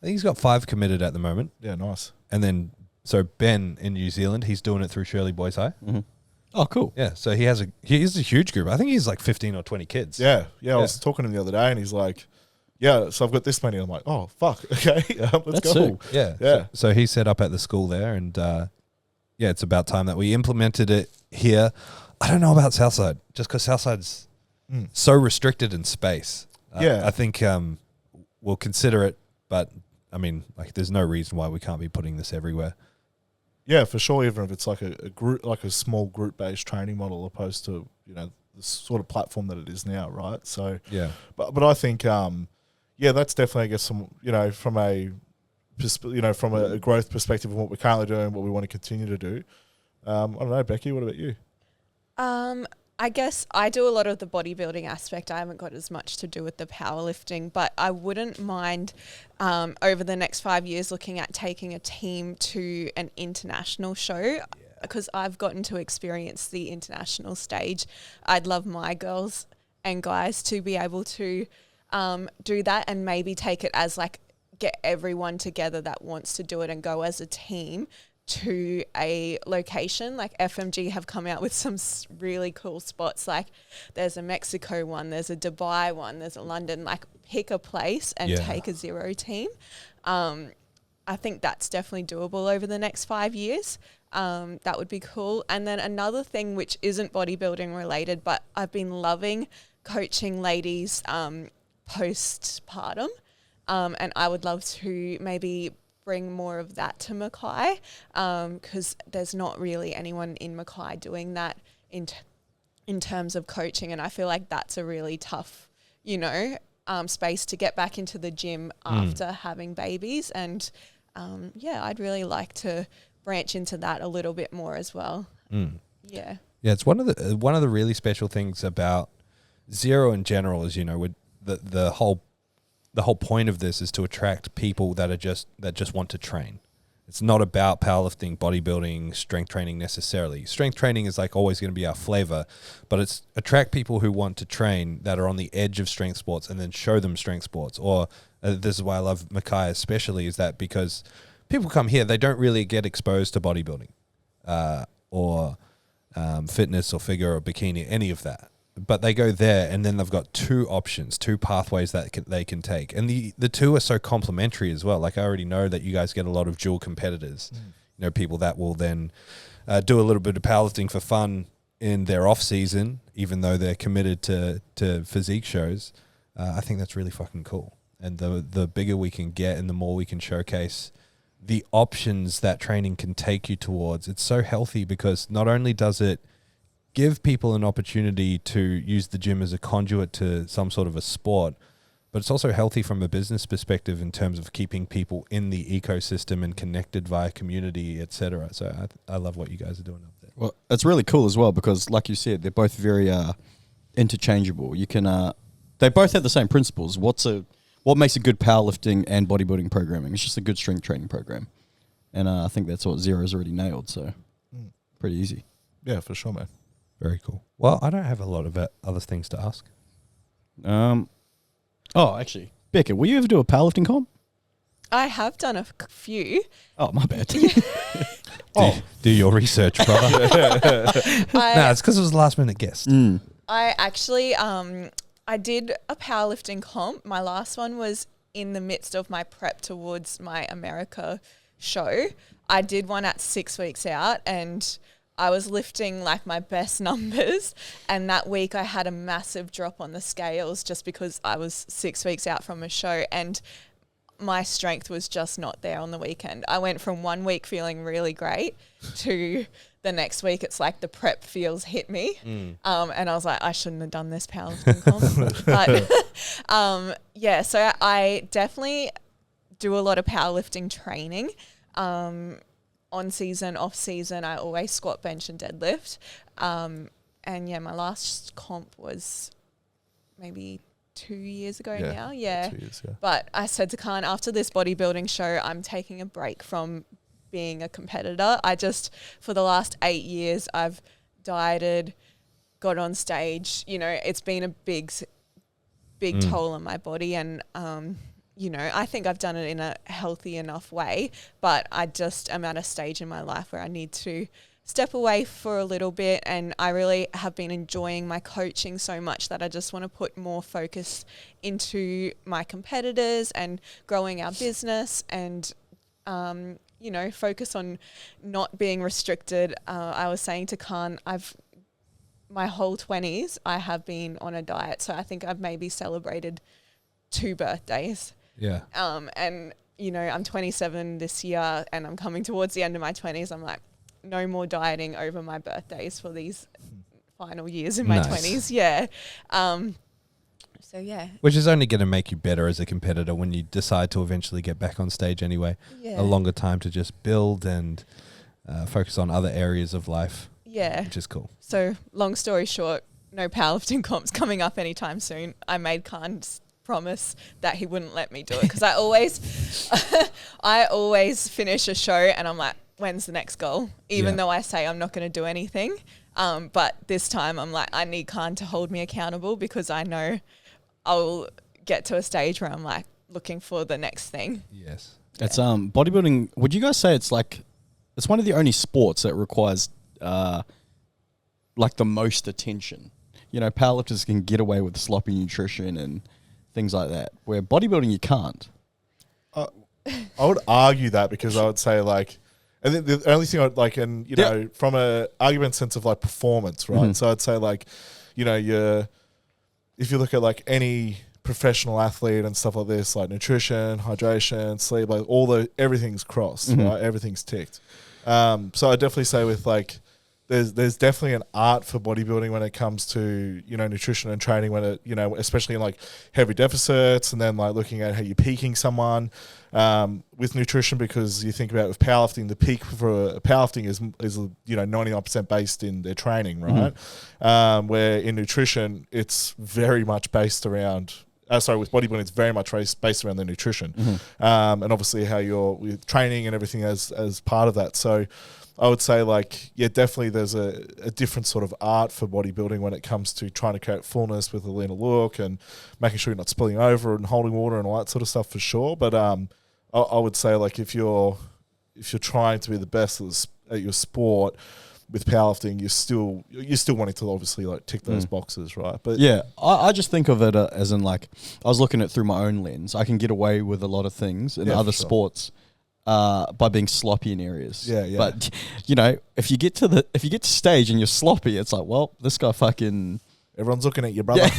5 committed at the moment.
Yeah, nice.
And then so Ben in New Zealand, he's doing it through Shirley Boys High.
Oh, cool.
Yeah, so he has a huge group. I think he's like 15 or 20 kids.
Yeah. I was talking to him the other day and he's like, yeah, so I've got this many. I'm like, oh, fuck. Okay, let's
That's
go.
sick.
Yeah. So he's set up at the school there, and yeah, it's about time that we implemented it here. I don't know about Southside, just because Southside's so restricted in space.
Yeah.
I think we'll consider it, but I mean, like, there's no reason why we can't be putting this everywhere.
Yeah, for sure. Even if it's like a group, like a small group-based training model, opposed to, you know, the sort of platform that it is now, right? So
Yeah.
but I think yeah, that's definitely, I guess, some, you know, from a growth perspective of what we're currently doing, what we want to continue to do. I don't know, Becky, what about you?
I guess I do a lot of the bodybuilding aspect. I haven't got as much to do with the powerlifting, but I wouldn't mind over the next 5 years looking at taking a team to an international show, because I've gotten to experience the international stage. I'd love my girls and guys to be able to do that and maybe take it as like get everyone together that wants to do it and go as a team to a location. Like FMG have come out with some really cool spots. Like there's a Mexico one, there's a Dubai one, there's a London. Like pick a place and take a zero team. I think that's definitely doable over the next 5 years. That would be cool. And then another thing which isn't bodybuilding related, but I've been loving coaching ladies postpartum. And I would love to maybe bring more of that to Mackay, because there's not really anyone in Mackay doing that in terms of coaching. And I feel like that's a really tough, space to get back into the gym after having babies. And I'd really like to branch into that a little bit more as well. Yeah,
it's one of the really special things about Zero in general is, with the whole point of this is to attract people that just want to train. It's not about powerlifting, bodybuilding, strength training necessarily. Strength training is like always going to be our flavor, but it's attract people who want to train, that are on the edge of strength sports, and then show them strength sports. Or this is why I love Mackay especially, is that because people come here, they don't really get exposed to bodybuilding or fitness or figure or bikini, any of that. But they go there, and then they've got two options, two pathways that they can take. And the two are so complementary as well. Like I already know that you guys get a lot of dual competitors, people that will then do a little bit of powerlifting for fun in their off season, even though they're committed to physique shows. I think that's really fucking cool. And the bigger we can get and the more we can showcase the options that training can take you towards, it's so healthy, because not only does it give people an opportunity to use the gym as a conduit to some sort of a sport, but it's also healthy from a business perspective in terms of keeping people in the ecosystem and connected via community, etc. So I love what you guys are doing up there.
Well, it's really cool as well, because like you said, they're both very interchangeable. You can they both have the same principles. What makes a good powerlifting and bodybuilding programming? It's just a good strength training program. And I think that's what Zero's already nailed, so pretty easy.
Yeah, for sure, man.
Very cool. Well, I don't have a lot of other things to ask.
Actually, Becca, will you ever do a powerlifting comp?
I have done a few.
Oh, my bad.
Do your research, brother. It's because it was a last minute guest.
I actually, I did a powerlifting comp. My last one was in the midst of my prep towards my America show. I did one at 6 weeks out, and I was lifting like my best numbers, and that week I had a massive drop on the scales just because I was 6 weeks out from a show, and my strength was just not there on the weekend. I went from 1 week feeling really great to the next week it's like the prep feels hit me. And I was like, I shouldn't have done this powerlifting comp. But so I definitely do a lot of powerlifting training. On season, off season, I always squat, bench, and deadlift. My last comp was maybe 2 years ago now. Yeah.
2 years, yeah.
But I said to Kahn, after this bodybuilding show, I'm taking a break from being a competitor. For the last 8 years, I've dieted, got on stage. It's been a big toll on my body, and I think I've done it in a healthy enough way, but I just am at a stage in my life where I need to step away for a little bit, and I really have been enjoying my coaching so much that I just want to put more focus into my competitors and growing our business and, focus on not being restricted. I was saying to Kahn, my whole 20s, I have been on a diet, so I think I've maybe celebrated 2 birthdays.
Yeah.
And I'm 27 this year, and I'm coming towards the end of my 20s. I'm like, no more dieting over my birthdays for these final years in my 20s. Yeah. So yeah.
Which is only going to make you better as a competitor when you decide to eventually get back on stage anyway.
Yeah.
A longer time to just build and focus on other areas of life.
Yeah.
Which is cool.
So long story short, no powerlifting comps coming up anytime soon. I made Kahn's promise that he wouldn't let me do it, because I always finish a show and I'm like, when's the next goal? Even though I say I'm not going to do anything. But this time I'm like, I need Kahn to hold me accountable, because I know I'll get to a stage where I'm like looking for the next thing.
Yes.
It's bodybuilding. Would you guys say it's like it's one of the only sports that requires like the most attention. You know, powerlifters can get away with sloppy nutrition and things like that, where bodybuilding you can't.
I would argue that because I would say like, and the only thing I'd like, and you know, from a argument sense of like performance, right?
Mm-hmm.
So I'd say like, you know, if you look at like any professional athlete and stuff like this, like nutrition, hydration, sleep, like everything's crossed,
Mm-hmm.
right? Everything's ticked. So I definitely say with like, there's definitely an art for bodybuilding when it comes to, you know, nutrition and training, when it, you know, especially in like heavy deficits, and then like looking at how you're peaking someone with nutrition, because you think about with powerlifting, the peak for powerlifting is you know 99% based in their training, right?
Mm-hmm.
Where in nutrition it's very much based around. With bodybuilding, it's very much based around the nutrition, and obviously how you're with training and everything as part of that. So I would say like, yeah, definitely there's a different sort of art for bodybuilding when it comes to trying to create fullness with a leaner look and making sure you're not spilling over and holding water and all that sort of stuff for sure. But I would say like if you're trying to be the best at your sport with powerlifting, you're still wanting to obviously like tick those boxes, right? But
Yeah, I just think of it as in like, I was looking at it through my own lens. I can get away with a lot of things in
Yeah,
other
for sure.
sports by being sloppy in areas.
Yeah, yeah.
But you know, if you get to stage and you're sloppy, it's like, well, this guy fucking.
everyone's looking at you, brother.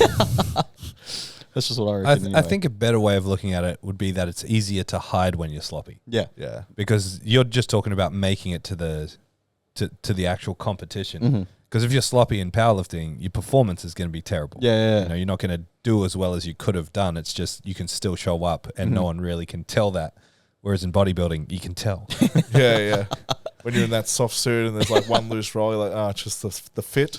That's just what I
I,
reckon.
I think a better way of looking at it would be that it's easier to hide when you're sloppy,
Yeah.
Yeah.
because you're just talking about making it to the actual competition.
Mm-hmm.
Because if you're sloppy in powerlifting, your performance is going to be terrible.
Yeah.
You know, you're not going to do as well as you could have done. It's just you can still show up, and no one really can tell that. Whereas in bodybuilding, you can tell.
Yeah. When you're in that soft suit and there's like one loose roll, you're like, it's just the fit.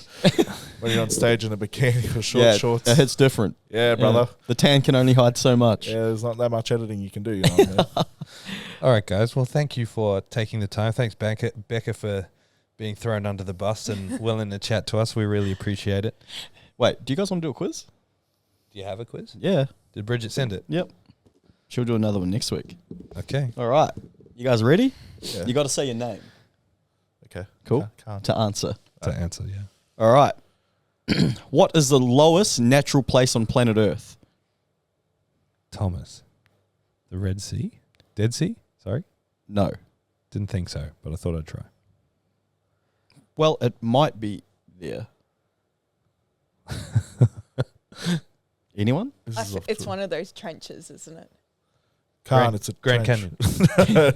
When you're on stage in a bikini or shorts.
It's different.
Yeah, brother.
The tan can only hide so much.
Yeah, there's not that much editing you can do. You know what I mean?
All right, guys. Well, thank you for taking the time. Thanks, Becca, for being thrown under the bus and willing to chat to us. We really appreciate it.
Wait, do you guys want to do a quiz?
Do you have a quiz?
Yeah.
Did Bridget send it?
Yep. She'll do another one next week.
Okay.
All right. You guys ready?
Yeah.
You got to say your name.
Okay.
Cool.
Can't.
To answer.
To answer, yeah.
All right. What is the lowest natural place on planet Earth?
Thomas. The Red Sea? Dead Sea? Sorry?
No.
Didn't think so, but I thought I'd try.
Well, it might be there. Anyone?
This is off
It's
to-
one of those trenches, isn't it?
Can't. It's a
Grand
trench.
Canyon.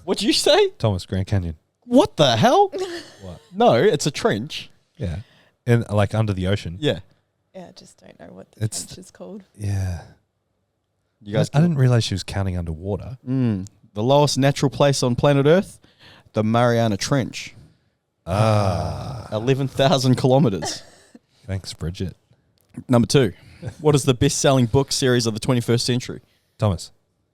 What'd you say?
Thomas, Grand Canyon.
What the hell?
What?
No, it's a trench.
Yeah. And like under the ocean.
Yeah.
Yeah, I just don't know what the
It's-
trench is called.
Yeah.
You guys
I didn't realize she was counting underwater.
The lowest natural place on planet Earth? The Mariana Trench. 11,000 kilometers.
Thanks, Bridget.
Number 2. What is the best-selling book series of the 21st century?
Thomas,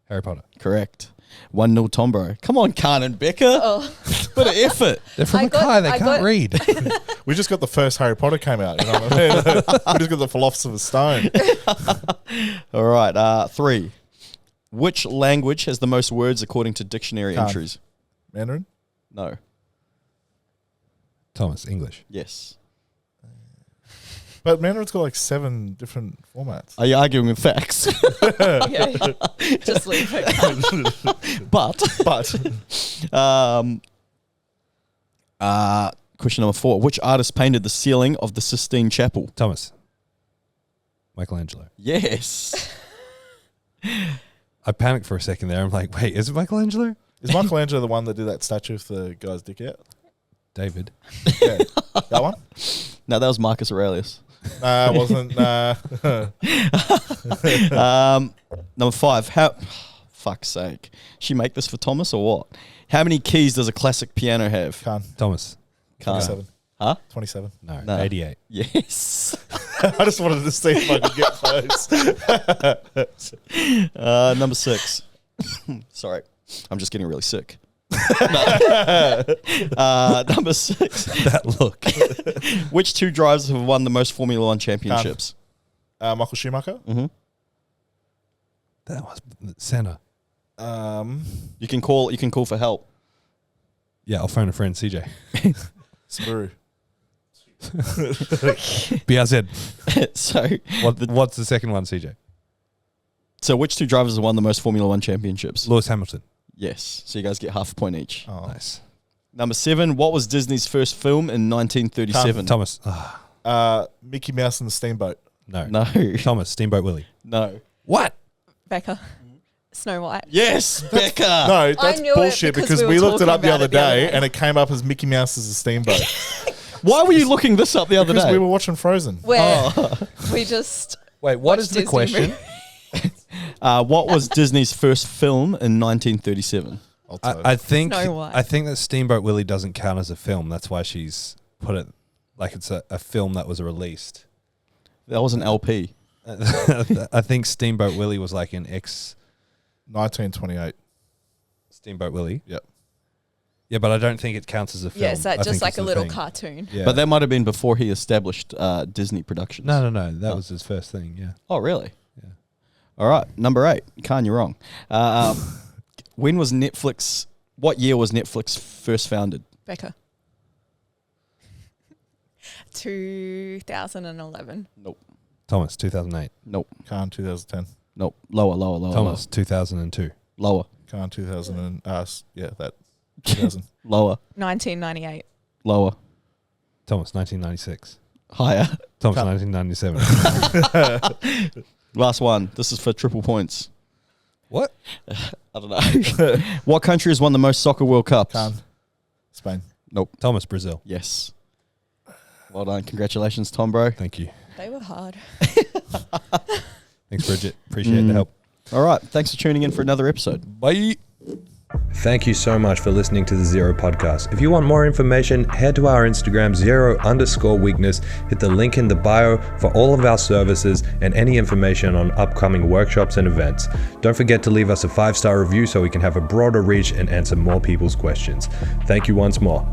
Harry Potter.
Correct. 1-0 Tombo. Come on, Kahn and Becca.
Oh,
Bit of effort.
They're from
I got-
Mackay. They
I
can't
got-
read.
We just got the first Harry Potter came out. You know what I mean? We just got the Philosopher's Stone.
All right. 3. Which language has the most words according to dictionary
Kahn.
entries?
Mandarin.
No.
Thomas, English.
Yes.
But Mandarin's got like 7 different formats.
Are you arguing with facts?
yeah. Just leave it.
But question number 4. Which artist painted the ceiling of the Sistine Chapel?
Thomas. Michelangelo.
Yes.
I panicked for a second there. I'm like, wait, is it Michelangelo?
Is Michelangelo the one that did that statue of the guy's dick out?
David.
Yeah. That one?
No, that was Marcus Aurelius.
Nah, it wasn't. Nah.
Number 5. How? Fuck's sake. She make this for Thomas or what? How many keys does a classic piano have?
Can't.
Thomas.
Kahn.
27.
Huh?
27.
No, 88.
Yes.
I just wanted to see if I could get close.
Number 6. Sorry. I'm just getting really sick. Number 6.
That look.
Which 2 drivers have won the most Formula 1 championships?
Michael Schumacher.
Mm-hmm.
That was Senna.
You can call for help.
Yeah, I'll phone a friend, CJ.
Subaru.
BRZ.
So,
What's the second one, CJ?
so which two drivers have won the most Formula One championships?
Lewis Hamilton.
Yes. So you guys get half a point each.
Oh,
Nice.
Number 7. What was Disney's first film in 1937?
Thomas.
Mickey Mouse and the Steamboat.
No.
No.
Thomas, Steamboat Willie.
No.
What?
Becca. Snow White.
Yes, Becca.
No, that's
knew it
bullshit
because
because
we
we
were
looked it
talking
up the
about
other
it the other
day
day.
and it came up as Mickey Mouse as a steamboat.
Why were you looking this up the other
Because
day?
we were watching Frozen.
Where we just
Wait, what is
watched
the
Disney
question?
movies.
What was Disney's first film in 1937?
I'll tell you.
I think
Snow White.
I think that Steamboat Willie doesn't count as a film. That's why she's put it like it's a film that was released.
That was an LP.
I think Steamboat Willie was like an
1928.
Steamboat Willie.
Yep.
Yeah, but I don't think it counts as a film.
Yeah, so
I
just
think
like
it's
a
the
little
thing.
cartoon.
Yeah.
But that might have been before he established Disney Productions.
No, that
Oh.
was his first thing. Yeah.
Oh, really?
Yeah.
All right. Number 8. Kahn, you're wrong. When was Netflix... What year was Netflix first founded?
Becca. 2011.
Nope.
Thomas, 2008.
Nope.
Kahn 2010.
Nope. Lower.
Thomas, 2002.
Lower.
Kahn 2000 and that 2000.
Lower.
1998.
Lower.
Thomas, 1996.
Higher.
Thomas, 1997.
Last one. This is for triple points.
What?
I don't know. What country has won the most soccer World Cups?
Kahn. Spain.
Nope.
Thomas, Brazil.
Yes. Well done. Congratulations, Tom, bro.
Thank you.
They were hard.
Thanks, Bridget. Appreciate the help.
All right. Thanks for tuning in for another episode.
Bye.
Thank you so much for listening to the Zero Podcast. If you want more information, head to our Instagram, @zero_weakness. Hit the link in the bio for all of our services and any information on upcoming workshops and events. Don't forget to leave us a 5-star review so we can have a broader reach and answer more people's questions. Thank you once more.